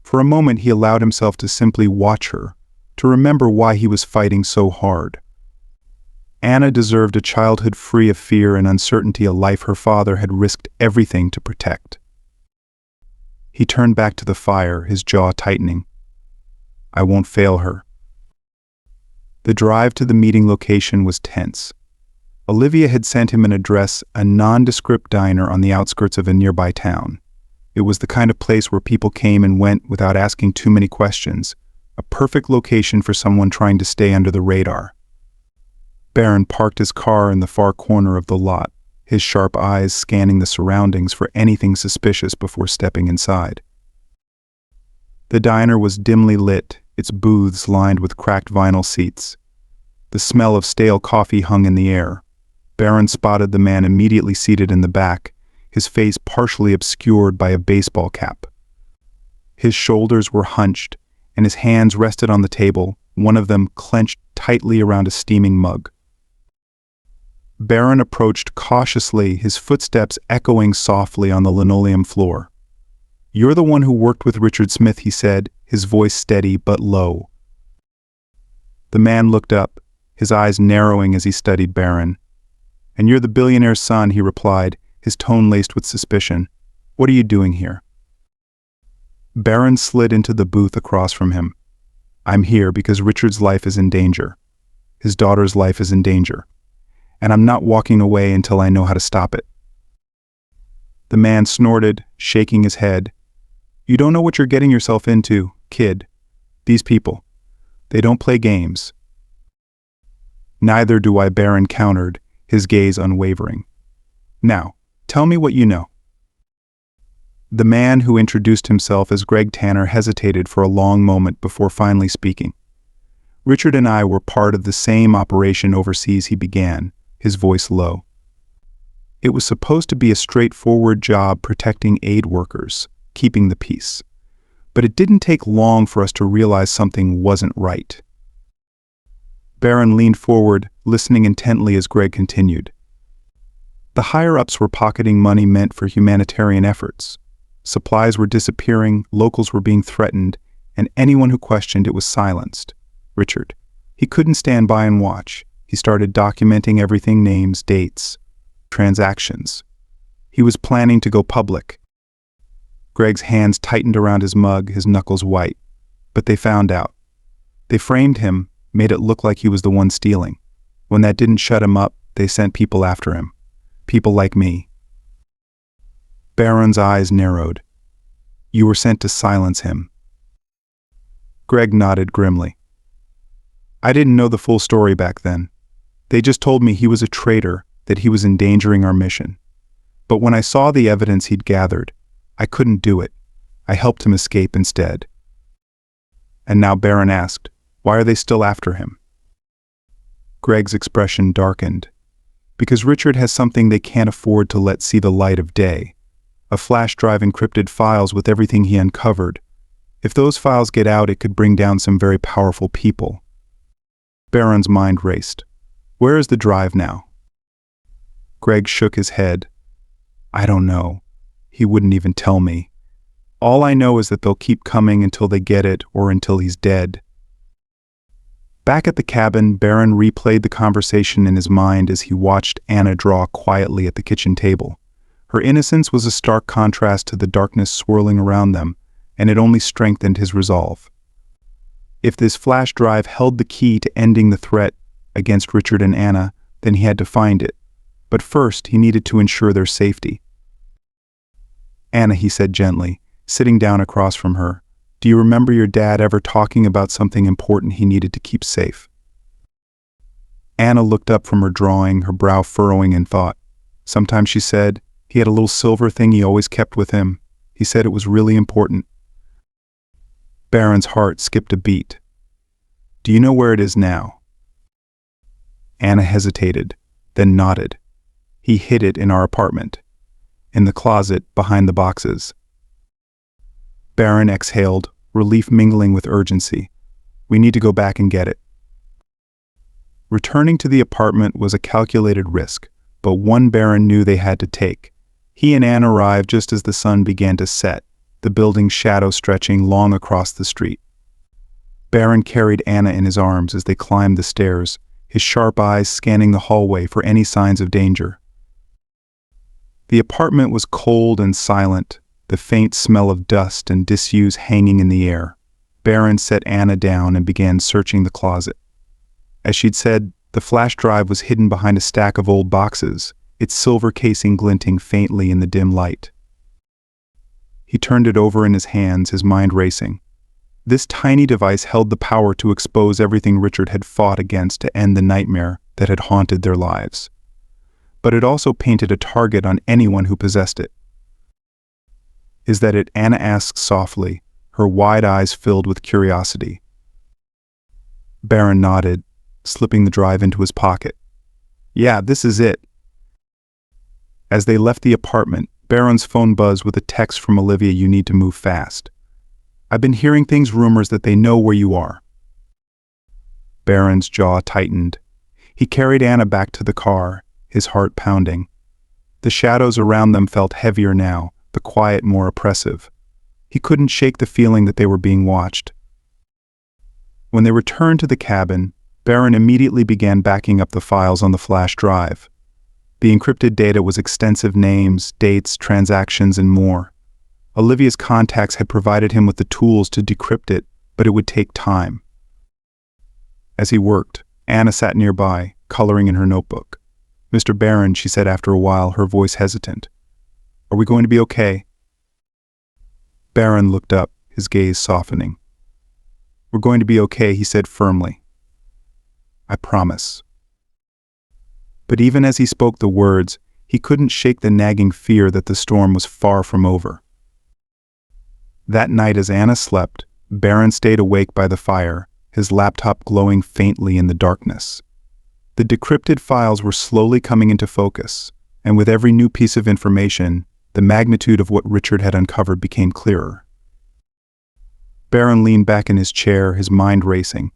Speaker 1: For a moment he allowed himself to simply watch her, to remember why he was fighting so hard. Anna deserved a childhood free of fear and uncertainty, a life her father had risked everything to protect. He turned back to the fire, his jaw tightening. I won't fail her. The drive to the meeting location was tense. Olivia had sent him an address, a nondescript diner on the outskirts of a nearby town. It was the kind of place where people came and went without asking too many questions, a perfect location for someone trying to stay under the radar. Barron parked his car in the far corner of the lot, his sharp eyes scanning the surroundings for anything suspicious before stepping inside. The diner was dimly lit, its booths lined with cracked vinyl seats. The smell of stale coffee hung in the air. Barron spotted the man immediately seated in the back, his face partially obscured by a baseball cap. His shoulders were hunched, and his hands rested on the table, one of them clenched tightly around a steaming mug. Barron approached cautiously, his footsteps echoing softly on the linoleum floor. You're the one who worked with Richard Smith, he said, his voice steady but low. The man looked up, his eyes narrowing as he studied Barron. And you're the billionaire's son, he replied, his tone laced with suspicion. What are you doing here? Barron slid into the booth across from him. I'm here because Richard's life is in danger. His daughter's life is in danger. And I'm not walking away until I know how to stop it. The man snorted, shaking his head. You don't know what you're getting yourself into, kid. These people, they don't play games. Neither do I, Barron countered, his gaze unwavering. Now, tell me what you know. The man who introduced himself as Greg Tanner hesitated for a long moment before finally speaking. Richard and I were part of the same operation overseas, he began, his voice low. It was supposed to be a straightforward job protecting aid workers, keeping the peace. But it didn't take long for us to realize something wasn't right. Barron leaned forward, listening intently as Greg continued. The higher-ups were pocketing money meant for humanitarian efforts. Supplies were disappearing, locals were being threatened, and anyone who questioned it was silenced. Richard. He couldn't stand by and watch. He started documenting everything: names, dates, transactions. He was planning to go public. Greg's hands tightened around his mug, his knuckles white. But they found out. They framed him, made it look like he was the one stealing. When that didn't shut him up, they sent people after him. People like me. Barron's eyes narrowed. You were sent to silence him. Greg nodded grimly. I didn't know the full story back then. They just told me he was a traitor, that he was endangering our mission. But when I saw the evidence he'd gathered, I couldn't do it. I helped him escape instead. And now Barron asked, why are they still after him? Greg's expression darkened. Because Richard has something they can't afford to let see the light of day. A flash drive encrypted files with everything he uncovered. If those files get out, it could bring down some very powerful people. Barron's mind raced. Where is the drive now? Greg shook his head. I don't know. He wouldn't even tell me. All I know is that they'll keep coming until they get it or until he's dead. Back at the cabin, Barron replayed the conversation in his mind as he watched Anna draw quietly at the kitchen table. Her innocence was a stark contrast to the darkness swirling around them, and it only strengthened his resolve. If this flash drive held the key to ending the threat against Richard and Anna, then he had to find it. But first, he needed to ensure their safety. Anna, he said gently, sitting down across from her, do you remember your dad ever talking about something important he needed to keep safe? Anna looked up from her drawing, her brow furrowing in thought. Sometimes, she said, he had a little silver thing he always kept with him. He said it was really important. Barron's heart skipped a beat. Do you know where it is now? Anna hesitated, then nodded. He hid it in our apartment. In the closet, behind the boxes. Barron exhaled, relief mingling with urgency. We need to go back and get it. Returning to the apartment was a calculated risk, but one Barron knew they had to take. He and Anne arrived just as the sun began to set, the building's shadow stretching long across the street. Barron carried Anna in his arms as they climbed the stairs, his sharp eyes scanning the hallway for any signs of danger. The apartment was cold and silent, the faint smell of dust and disuse hanging in the air. Barron set Anna down and began searching the closet. As she'd said, the flash drive was hidden behind a stack of old boxes, its silver casing glinting faintly in the dim light. He turned it over in his hands, his mind racing. This tiny device held the power to expose everything Richard had fought against to end the nightmare that had haunted their lives. But it also painted a target on anyone who possessed it. Is that it? Anna asked softly, her wide eyes filled with curiosity. Barron nodded, slipping the drive into his pocket. Yeah, this is it. As they left the apartment, Barron's phone buzzed with a text from Olivia. You need to move fast. I've been hearing things, rumors that they know where you are. Barron's jaw tightened. He carried Anna back to the car, his heart pounding. The shadows around them felt heavier now, the quiet more oppressive. He couldn't shake the feeling that they were being watched. When they returned to the cabin, Barron immediately began backing up the files on the flash drive. The encrypted data was extensive: names, dates, transactions, and more. Olivia's contacts had provided him with the tools to decrypt it, but it would take time. As he worked, Anna sat nearby, coloring in her notebook. Mr. Barron, she said after a while, her voice hesitant. Are we going to be okay? Barron looked up, his gaze softening. We're going to be okay, he said firmly. I promise. But even as he spoke the words, he couldn't shake the nagging fear that the storm was far from over. That night as Anna slept, Barron stayed awake by the fire, his laptop glowing faintly in the darkness. The decrypted files were slowly coming into focus, and with every new piece of information, the magnitude of what Richard had uncovered became clearer. Barron leaned back in his chair, his mind racing.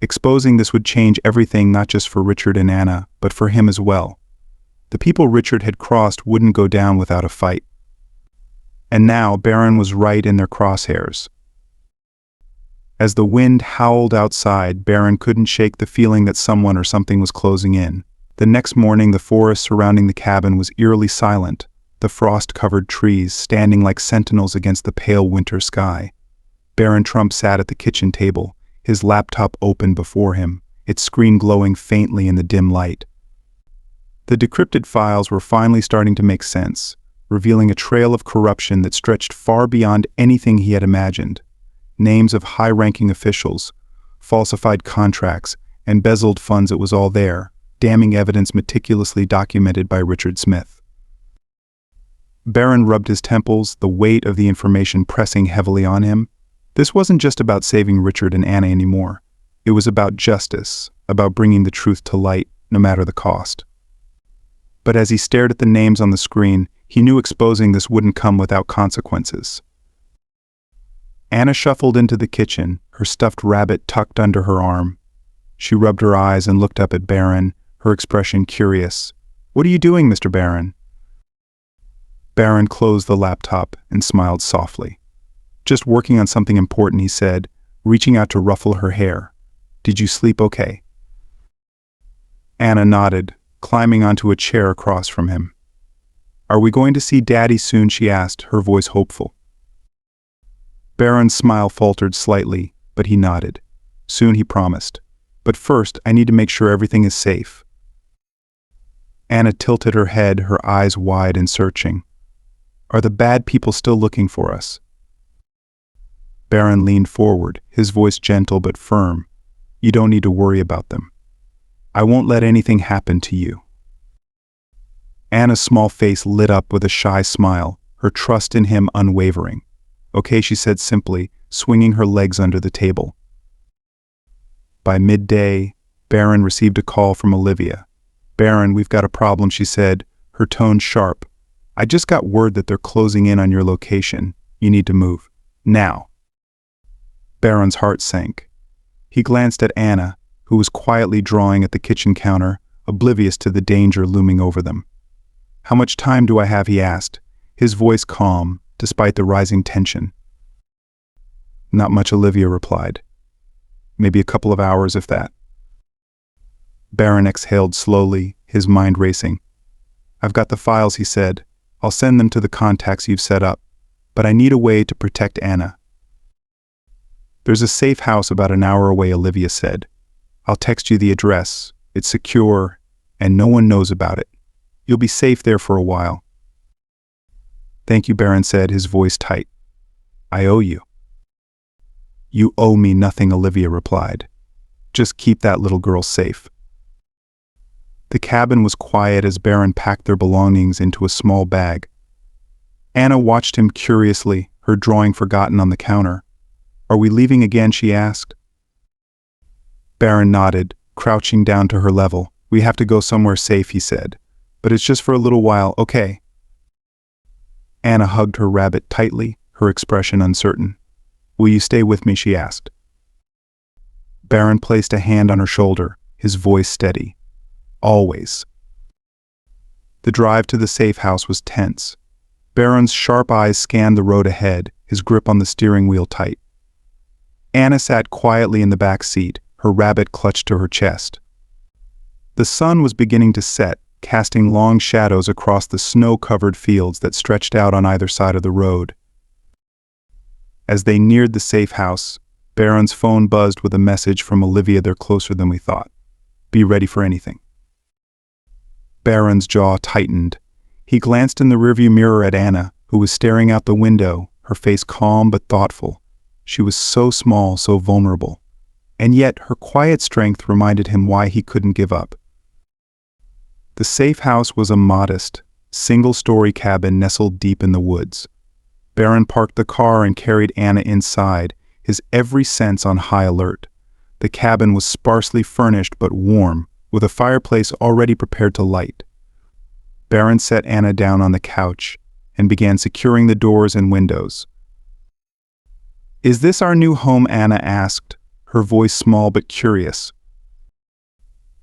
Speaker 1: Exposing this would change everything, not just for Richard and Anna, but for him as well. The people Richard had crossed wouldn't go down without a fight. And now Barron was right in their crosshairs. As the wind howled outside, Barron couldn't shake the feeling that someone or something was closing in. The next morning, the forest surrounding the cabin was eerily silent, the frost-covered trees standing like sentinels against the pale winter sky. Barron Trump sat at the kitchen table, his laptop open before him, its screen glowing faintly in the dim light. The decrypted files were finally starting to make sense, revealing a trail of corruption that stretched far beyond anything he had imagined. Names of high-ranking officials, falsified contracts, embezzled funds, it was all there, damning evidence meticulously documented by Richard Smith. Barron rubbed his temples, the weight of the information pressing heavily on him. This wasn't just about saving Richard and Anna anymore. It was about justice, about bringing the truth to light, no matter the cost. But as he stared at the names on the screen, he knew exposing this wouldn't come without consequences. Anna shuffled into the kitchen, her stuffed rabbit tucked under her arm. She rubbed her eyes and looked up at Barron, her expression curious. "What are you doing, Mr. Barron?" Barron closed the laptop and smiled softly. "Just working on something important," he said, reaching out to ruffle her hair. "Did you sleep okay?" Anna nodded, climbing onto a chair across from him. "Are we going to see Daddy soon?" she asked, her voice hopeful. Barron's smile faltered slightly, but he nodded. "Soon," he promised. "But first, I need to make sure everything is safe." Anna tilted her head, her eyes wide and searching. "Are the bad people still looking for us?" Barron leaned forward, his voice gentle but firm. "You don't need to worry about them. I won't let anything happen to you." Anna's small face lit up with a shy smile, her trust in him unwavering. "Okay," she said simply, swinging her legs under the table. By midday, Barron received a call from Olivia. "Barron, we've got a problem," she said, her tone sharp. "I just got word that they're closing in on your location. You need to move. Now." Barron's heart sank. He glanced at Anna, who was quietly drawing at the kitchen counter, oblivious to the danger looming over them. "How much time do I have?" he asked, his voice calm, despite the rising tension. "Not much," Olivia replied. "Maybe a couple of hours, if that." Barron exhaled slowly, his mind racing. "I've got the files," he said. "I'll send them to the contacts you've set up, but I need a way to protect Anna." "There's a safe house about an hour away," Olivia said. "I'll text you the address. It's secure, and no one knows about it. You'll be safe there for a while." "Thank you," Barron said, his voice tight. "I owe you." "You owe me nothing," Olivia replied. "Just keep that little girl safe." The cabin was quiet as Barron packed their belongings into a small bag. Anna watched him curiously, her drawing forgotten on the counter. "Are we leaving again?" she asked. Barron nodded, crouching down to her level. "We have to go somewhere safe," he said. "But it's just for a little while, okay?" Anna hugged her rabbit tightly, her expression uncertain. "Will you stay with me?" she asked. Barron placed a hand on her shoulder, his voice steady. "Always." The drive to the safe house was tense. Barron's sharp eyes scanned the road ahead, his grip on the steering wheel tight. Anna sat quietly in the back seat, her rabbit clutched to her chest. The sun was beginning to set, casting long shadows across the snow-covered fields that stretched out on either side of the road. As they neared the safe house, Barron's phone buzzed with a message from Olivia. "They're closer than we thought. Be ready for anything." Barron's jaw tightened. He glanced in the rearview mirror at Anna, who was staring out the window, her face calm but thoughtful. She was so small, so vulnerable. And yet her quiet strength reminded him why he couldn't give up. The safe house was a modest, single-story cabin nestled deep in the woods. Barron parked the car and carried Anna inside, his every sense on high alert. The cabin was sparsely furnished but warm, with a fireplace already prepared to light. Barron set Anna down on the couch and began securing the doors and windows. "Is this our new home?" Anna asked, her voice small but curious.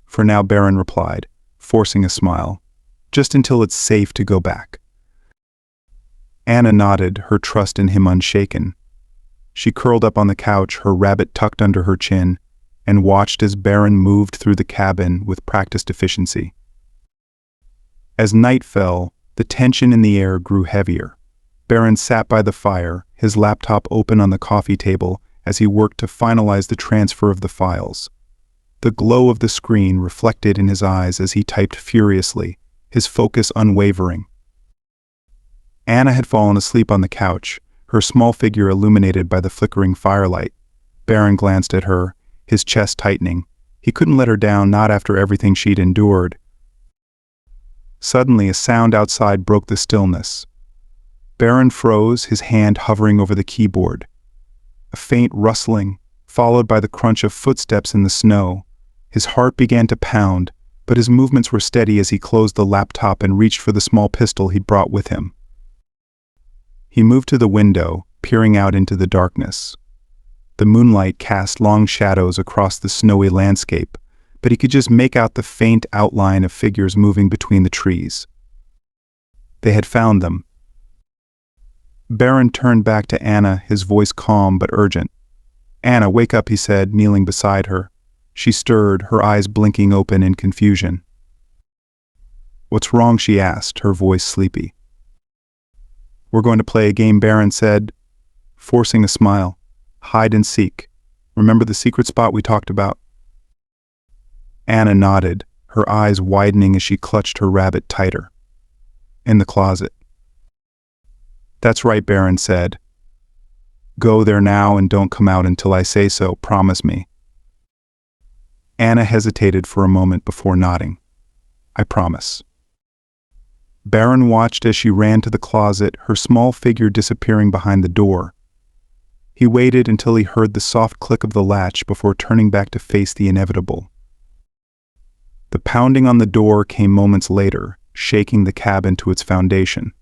Speaker 1: "For now," Barron replied, forcing a smile. "Just until it's safe to go back." Anna nodded, her trust in him unshaken. She curled up on the couch, her rabbit tucked under her chin, and watched as Barron moved through the cabin with practiced efficiency. As night fell, the tension in the air grew heavier. Barron sat by the fire, his laptop open on the coffee table as he worked to finalize the transfer of the files. The glow of the screen reflected in his eyes as he typed furiously, his focus unwavering. Anna had fallen asleep on the couch, her small figure illuminated by the flickering firelight. Barron glanced at her, his chest tightening. He couldn't let her down, not after everything she'd endured. Suddenly, a sound outside broke the stillness. Barron froze, his hand hovering over the keyboard. A faint rustling, followed by the crunch of footsteps in the snow. His heart began to pound, but his movements were steady as he closed the laptop and reached for the small pistol he'd brought with him. He moved to the window, peering out into the darkness. The moonlight cast long shadows across the snowy landscape, but he could just make out the faint outline of figures moving between the trees. They had found them. Barron turned back to Anna, his voice calm but urgent. "Anna, wake up," he said, kneeling beside her. She stirred, her eyes blinking open in confusion. "What's wrong?" she asked, her voice sleepy. "We're going to play a game," Barron said, forcing a smile. "Hide and seek. Remember the secret spot we talked about?" Anna nodded, her eyes widening as she clutched her rabbit tighter. "In the closet." "That's right," Barron said. "Go there now and don't come out until I say so, promise me." Anna hesitated for a moment before nodding. "I promise." Barron watched as she ran to the closet, her small figure disappearing behind the door. He waited until he heard the soft click of the latch before turning back to face the inevitable. The pounding on the door came moments later, shaking the cabin to its foundation.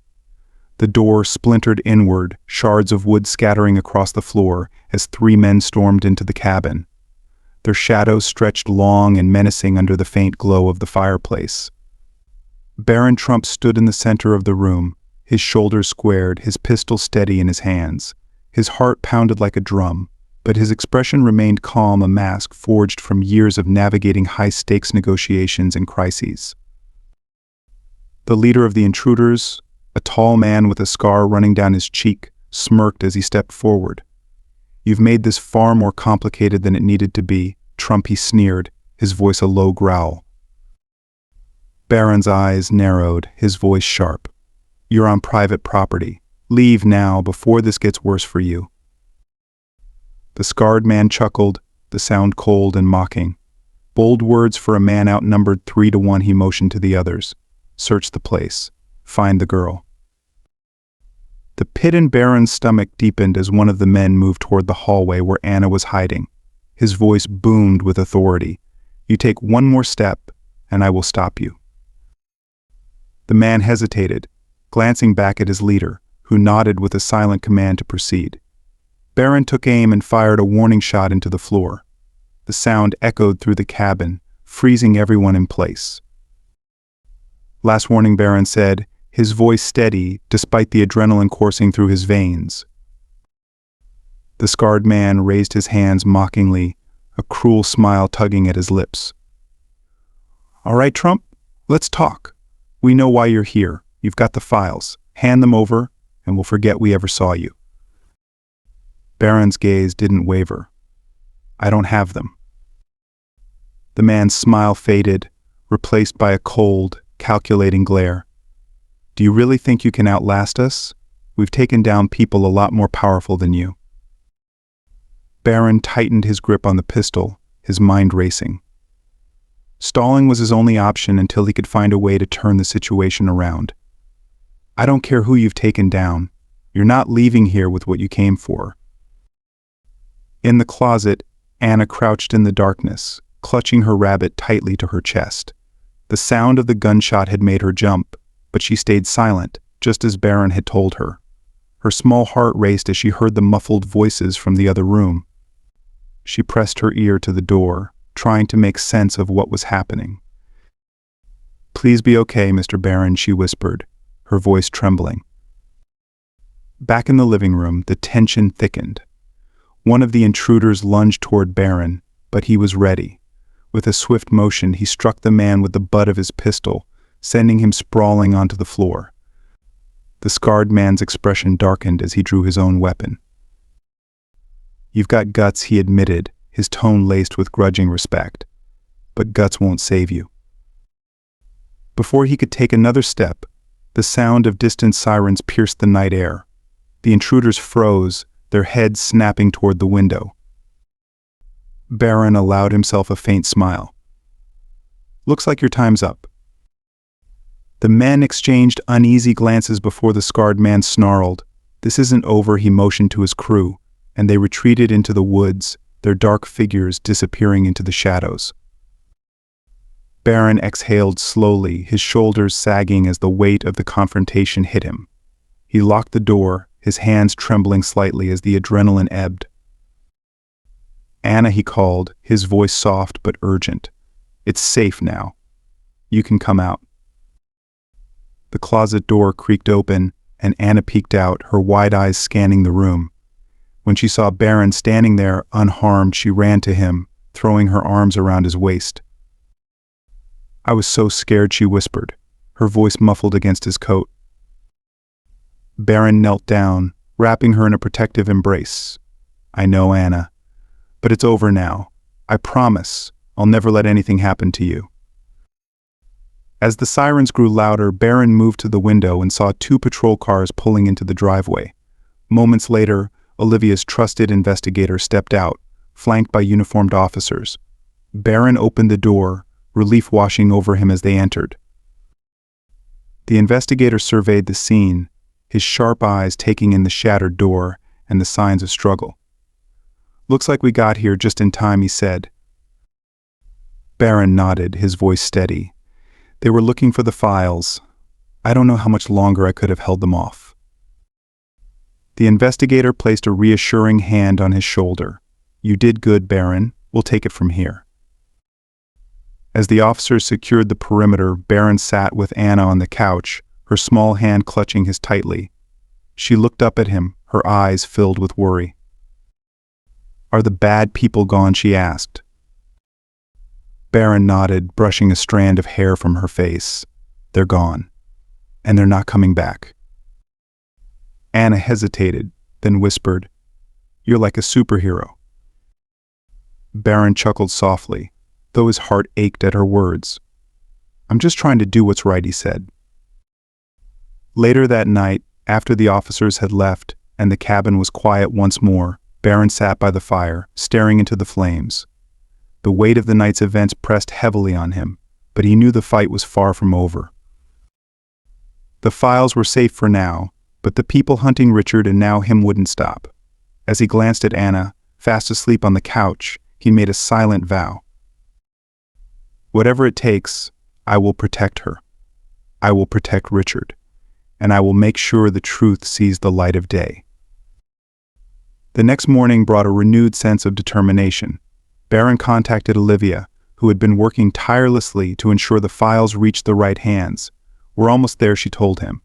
Speaker 1: The door splintered inward, shards of wood scattering across the floor as three men stormed into the cabin. Their shadows stretched long and menacing under the faint glow of the fireplace. Barron Trump stood in the center of the room, his shoulders squared, his pistol steady in his hands. His heart pounded like a drum, but his expression remained calm, a mask forged from years of navigating high-stakes negotiations and crises. The leader of the intruders, a tall man with a scar running down his cheek, smirked as he stepped forward. "You've made this far more complicated than it needed to be," Trump, he sneered, his voice a low growl. Barron's eyes narrowed, his voice sharp. "You're on private property. Leave now before this gets worse for you." The scarred man chuckled, the sound cold and mocking. Bold words for a man outnumbered 3-1, he motioned to the others. "Search the place. Find the girl." The pit in Barron's stomach deepened as one of the men moved toward the hallway where Anna was hiding. His voice boomed with authority. "You take one more step, and I will stop you." The man hesitated, glancing back at his leader, who nodded with a silent command to proceed. Barron took aim and fired a warning shot into the floor. The sound echoed through the cabin, freezing everyone in place. "Last warning," Barron said, his voice steady despite the adrenaline coursing through his veins. The scarred man raised his hands mockingly, a cruel smile tugging at his lips. "All right, Trump, let's talk. We know why you're here. You've got the files. Hand them over, and we'll forget we ever saw you." Barron's gaze didn't waver. "I don't have them." The man's smile faded, replaced by a cold, calculating glare. "Do you really think you can outlast us? We've taken down people a lot more powerful than you." Barron tightened his grip on the pistol, his mind racing. Stalling was his only option until he could find a way to turn the situation around. "I don't care who you've taken down. You're not leaving here with what you came for." In the closet, Anna crouched in the darkness, clutching her rabbit tightly to her chest. The sound of the gunshot had made her jump, but she stayed silent, just as Barron had told her. Her small heart raced as she heard the muffled voices from the other room. She pressed her ear to the door, trying to make sense of what was happening. "Please be okay, Mr. Barron," she whispered, her voice trembling. Back in the living room, the tension thickened. One of the intruders lunged toward Barron, but he was ready. With a swift motion, he struck the man with the butt of his pistol, sending him sprawling onto the floor. The scarred man's expression darkened as he drew his own weapon. "You've got guts," he admitted, his tone laced with grudging respect. "But guts won't save you." Before he could take another step, the sound of distant sirens pierced the night air. The intruders froze, their heads snapping toward the window. Barron allowed himself a faint smile. "Looks like your time's up." The men exchanged uneasy glances before the scarred man snarled. "This isn't over," he motioned to his crew, and they retreated into the woods, their dark figures disappearing into the shadows. Barron exhaled slowly, his shoulders sagging as the weight of the confrontation hit him. He locked the door, his hands trembling slightly as the adrenaline ebbed. "Anna," he called, his voice soft but urgent. "It's safe now. You can come out." The closet door creaked open, and Anna peeked out, her wide eyes scanning the room. When she saw Barron standing there, unharmed, she ran to him, throwing her arms around his waist. "I was so scared," she whispered, her voice muffled against his coat. Barron knelt down, wrapping her in a protective embrace. "I know, Anna. But it's over now. I promise I'll never let anything happen to you." As the sirens grew louder, Barron moved to the window and saw 2 patrol cars pulling into the driveway. Moments later, Olivia's trusted investigator stepped out, flanked by uniformed officers. Barron opened the door, relief washing over him as they entered. The investigator surveyed the scene, his sharp eyes taking in the shattered door and the signs of struggle. "Looks like we got here just in time," he said. Barron nodded, his voice steady. "They were looking for the files. I don't know how much longer I could have held them off." The investigator placed a reassuring hand on his shoulder. "You did good, Barron. We'll take it from here." As the officers secured the perimeter, Barron sat with Anna on the couch, her small hand clutching his tightly. She looked up at him, her eyes filled with worry. "Are the bad people gone?" she asked. Barron nodded, brushing a strand of hair from her face. "They're gone. And they're not coming back." Anna hesitated, then whispered, "You're like a superhero." Barron chuckled softly, though his heart ached at her words. "I'm just trying to do what's right," he said. Later that night, after the officers had left and the cabin was quiet once more, Barron sat by the fire, staring into the flames. The weight of the night's events pressed heavily on him, but he knew the fight was far from over. The files were safe for now, but the people hunting Richard and now him wouldn't stop. As he glanced at Anna, fast asleep on the couch, he made a silent vow. "Whatever it takes, I will protect her. I will protect Richard, and I will make sure the truth sees the light of day." The next morning brought a renewed sense of determination. Barron contacted Olivia, who had been working tirelessly to ensure the files reached the right hands. "We're almost there," she told him.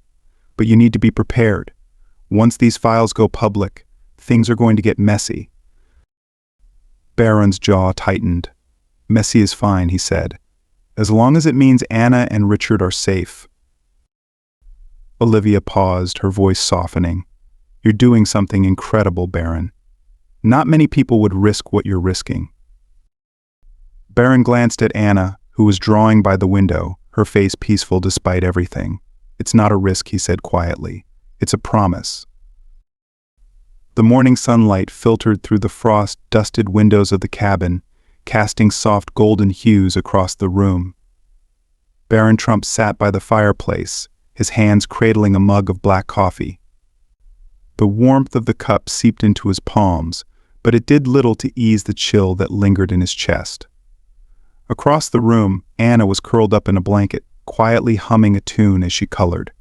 Speaker 1: "But you need to be prepared. Once these files go public, things are going to get messy." Barron's jaw tightened. "Messy is fine," he said, "as long as it means Anna and Richard are safe." Olivia paused, her voice softening. "You're doing something incredible, Barron. Not many people would risk what you're risking." Barron glanced at Anna, who was drawing by the window, her face peaceful despite everything. "It's not a risk," he said quietly. "It's a promise." The morning sunlight filtered through the frost-dusted windows of the cabin, casting soft golden hues across the room. Barron Trump sat by the fireplace, his hands cradling a mug of black coffee. The warmth of the cup seeped into his palms, but it did little to ease the chill that lingered in his chest. Across the room, Anna was curled up in a blanket, quietly humming a tune as she colored.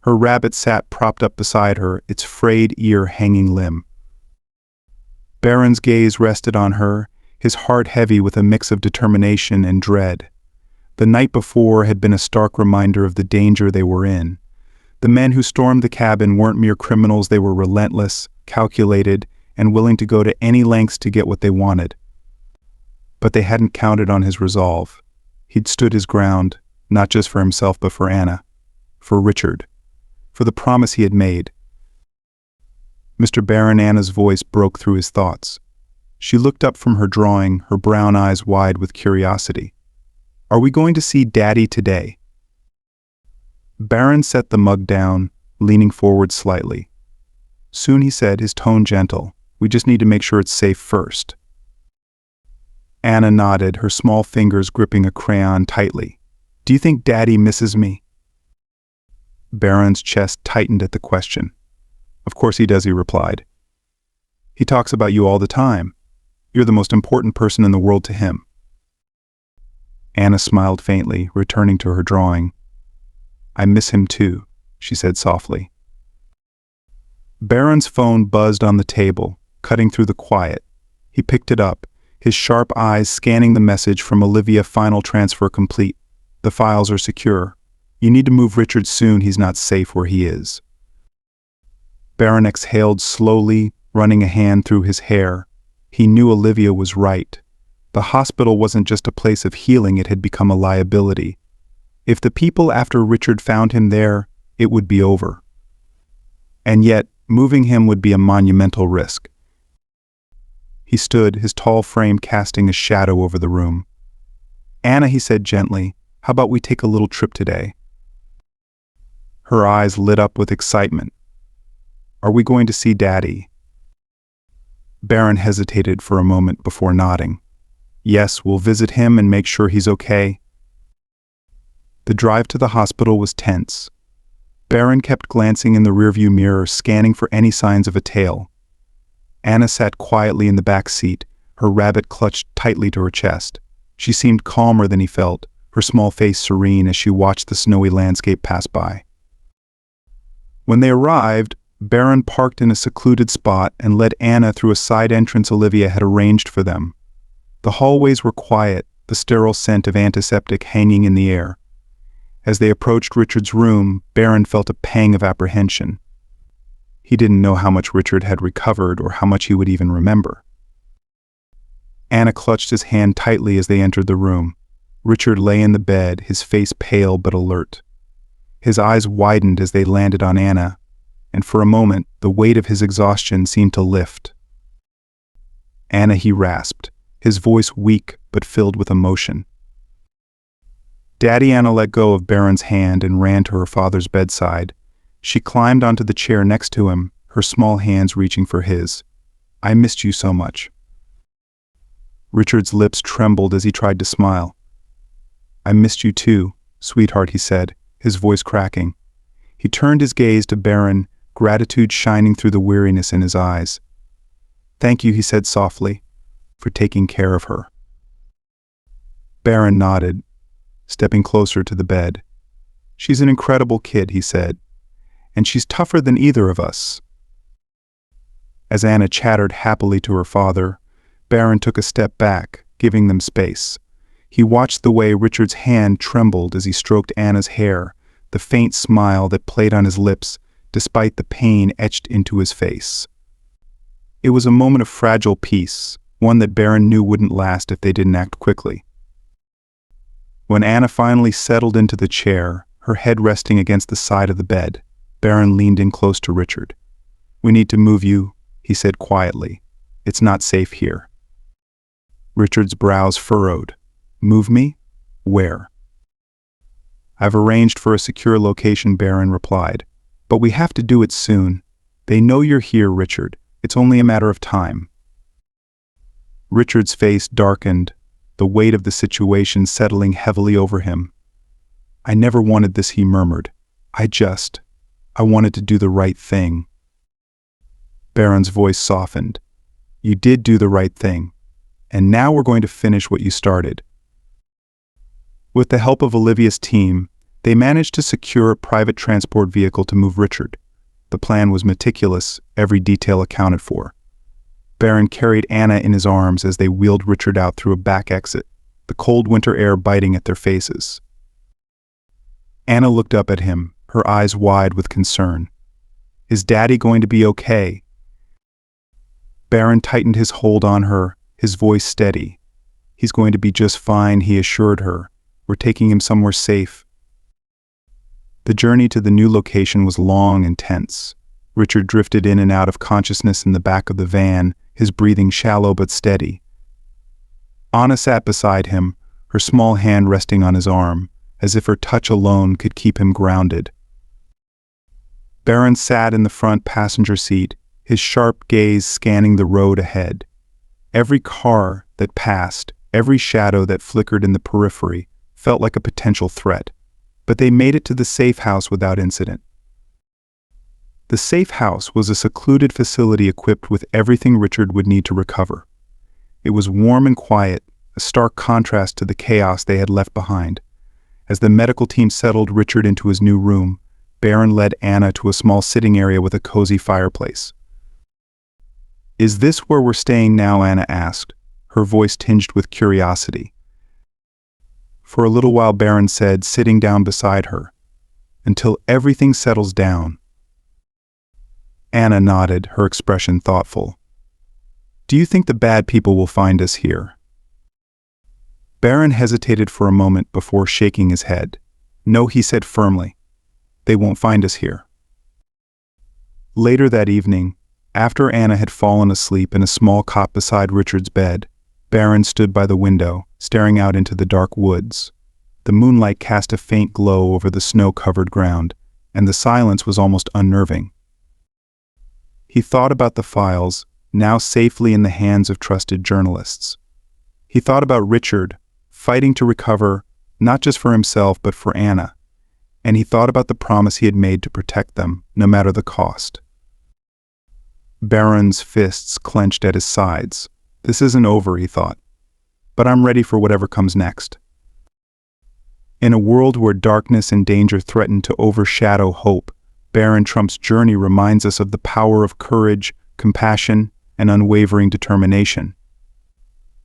Speaker 1: Her rabbit sat propped up beside her, its frayed ear hanging limp. Barron's gaze rested on her, his heart heavy with a mix of determination and dread. The night before had been a stark reminder of the danger they were in. The men who stormed the cabin weren't mere criminals, they were relentless, calculated, and willing to go to any lengths to get what they wanted. But they hadn't counted on his resolve. He'd stood his ground, not just for himself but for Anna, for Richard, for the promise he had made. Mr. Barron, Anna's voice broke through his thoughts. She looked up from her drawing, her brown eyes wide with curiosity. "Are we going to see Daddy today?" Barron set the mug down, leaning forward slightly. "Soon," he said, his tone gentle. "We just need to make sure it's safe first." Anna nodded, her small fingers gripping a crayon tightly. "Do you think Daddy misses me?" Barron's chest tightened at the question. "Of course he does," he replied. "He talks about you all the time. You're the most important person in the world to him." Anna smiled faintly, returning to her drawing. "I miss him too," she said softly. Barron's phone buzzed on the table, cutting through the quiet. He picked it up, his sharp eyes scanning the message from Olivia. "Final transfer complete. The files are secure. You need to move Richard soon, he's not safe where he is." Barron exhaled slowly, running a hand through his hair. He knew Olivia was right. The hospital wasn't just a place of healing, it had become a liability. If the people after Richard found him there, it would be over. And yet, moving him would be a monumental risk. He stood, his tall frame casting a shadow over the room. "Anna," he said gently, "how about we take a little trip today?" Her eyes lit up with excitement. "Are we going to see Daddy?" Barron hesitated for a moment before nodding. "Yes, we'll visit him and make sure he's okay." The drive to the hospital was tense. Barron kept glancing in the rearview mirror, scanning for any signs of a tail. Anna sat quietly in the back seat, her rabbit clutched tightly to her chest. She seemed calmer than he felt, her small face serene as she watched the snowy landscape pass by. When they arrived, Barron parked in a secluded spot and led Anna through a side entrance Olivia had arranged for them. The hallways were quiet, the sterile scent of antiseptic hanging in the air. As they approached Richard's room, Barron felt a pang of apprehension. He didn't know how much Richard had recovered or how much he would even remember. Anna clutched his hand tightly as they entered the room. Richard lay in the bed, his face pale but alert. His eyes widened as they landed on Anna, and for a moment, the weight of his exhaustion seemed to lift. "Anna," he rasped, his voice weak but filled with emotion. "Daddy." Anna let go of Barron's hand and ran to her father's bedside. She climbed onto the chair next to him, her small hands reaching for his. "I missed you so much." Richard's lips trembled as he tried to smile. "I missed you too, sweetheart," he said, his voice cracking. He turned his gaze to Barron, gratitude shining through the weariness in his eyes. "Thank you," he said softly, "for taking care of her." Barron nodded, stepping closer to the bed. "She's an incredible kid," he said, "and she's tougher than either of us." As Anna chattered happily to her father, Barron took a step back, giving them space. He watched the way Richard's hand trembled as he stroked Anna's hair, the faint smile that played on his lips despite the pain etched into his face. It was a moment of fragile peace, one that Barron knew wouldn't last if they didn't act quickly. When Anna finally settled into the chair, her head resting against the side of the bed, Barron leaned in close to Richard. "We need to move you," he said quietly. "It's not safe here." Richard's brows furrowed. "Move me? Where?" "I've arranged for a secure location," Barron replied. "But we have to do it soon. They know you're here, Richard. It's only a matter of time." Richard's face darkened, the weight of the situation settling heavily over him. "I never wanted this," he murmured. I wanted to do the right thing." Barron's voice softened. "You did do the right thing, and now we're going to finish what you started." With the help of Olivia's team, they managed to secure a private transport vehicle to move Richard. The plan was meticulous, every detail accounted for. Barron carried Anna in his arms as they wheeled Richard out through a back exit, the cold winter air biting at their faces. Anna looked up at him, her eyes wide with concern. "Is Daddy going to be okay?" Barron tightened his hold on her, his voice steady. "He's going to be just fine," he assured her. "We're taking him somewhere safe." The journey to the new location was long and tense. Richard drifted in and out of consciousness in the back of the van, his breathing shallow but steady. Anna sat beside him, her small hand resting on his arm, as if her touch alone could keep him grounded. Barron sat in the front passenger seat, his sharp gaze scanning the road ahead. Every car that passed, every shadow that flickered in the periphery, felt like a potential threat. But they made it to the safe house without incident. The safe house was a secluded facility equipped with everything Richard would need to recover. It was warm and quiet, a stark contrast to the chaos they had left behind. As the medical team settled Richard into his new room, Barron led Anna to a small sitting area with a cozy fireplace. "Is this where we're staying now?" Anna asked, her voice tinged with curiosity. For a little while, Barron said, sitting down beside her. "Until everything settles down." Anna nodded, her expression thoughtful. "Do you think the bad people will find us here?" Barron hesitated for a moment before shaking his head. "No," he said firmly. "They won't find us here." Later that evening, after Anna had fallen asleep in a small cot beside Richard's bed, Barron stood by the window, staring out into the dark woods. The moonlight cast a faint glow over the snow-covered ground, and the silence was almost unnerving. He thought about the files, now safely in the hands of trusted journalists. He thought about Richard, fighting to recover, not just for himself but for Anna. And he thought about the promise he had made to protect them, no matter the cost. Barron's fists clenched at his sides. "This isn't over," he thought. "But I'm ready for whatever comes next." In a world where darkness and danger threaten to overshadow hope, Barron Trump's journey reminds us of the power of courage, compassion, and unwavering determination.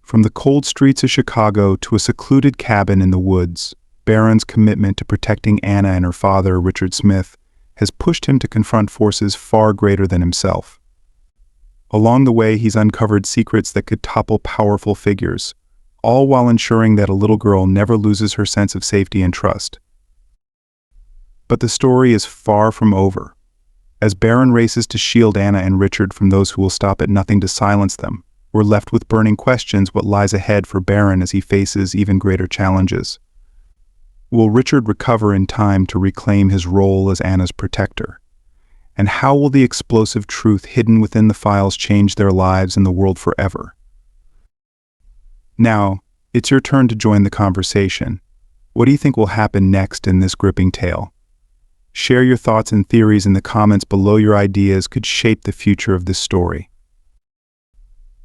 Speaker 1: From the cold streets of Chicago to a secluded cabin in the woods, Barron's commitment to protecting Anna and her father, Richard Smith, has pushed him to confront forces far greater than himself. Along the way, he's uncovered secrets that could topple powerful figures, all while ensuring that a little girl never loses her sense of safety and trust. But the story is far from over. As Barron races to shield Anna and Richard from those who will stop at nothing to silence them, we're left with burning questions what lies ahead for Barron as he faces even greater challenges. Will Richard recover in time to reclaim his role as Anna's protector? And how will the explosive truth hidden within the files change their lives and the world forever? Now, it's your turn to join the conversation. What do you think will happen next in this gripping tale? Share your thoughts and theories in the comments below. Your ideas could shape the future of this story.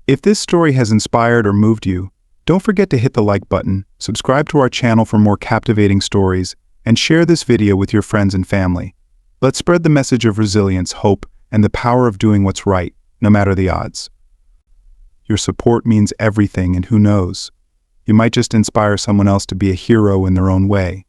Speaker 1: If this story has inspired or moved you, don't forget to hit the like button, subscribe to our channel for more captivating stories, and share this video with your friends and family. Let's spread the message of resilience, hope, and the power of doing what's right, no matter the odds. Your support means everything, and who knows, you might just inspire someone else to be a hero in their own way.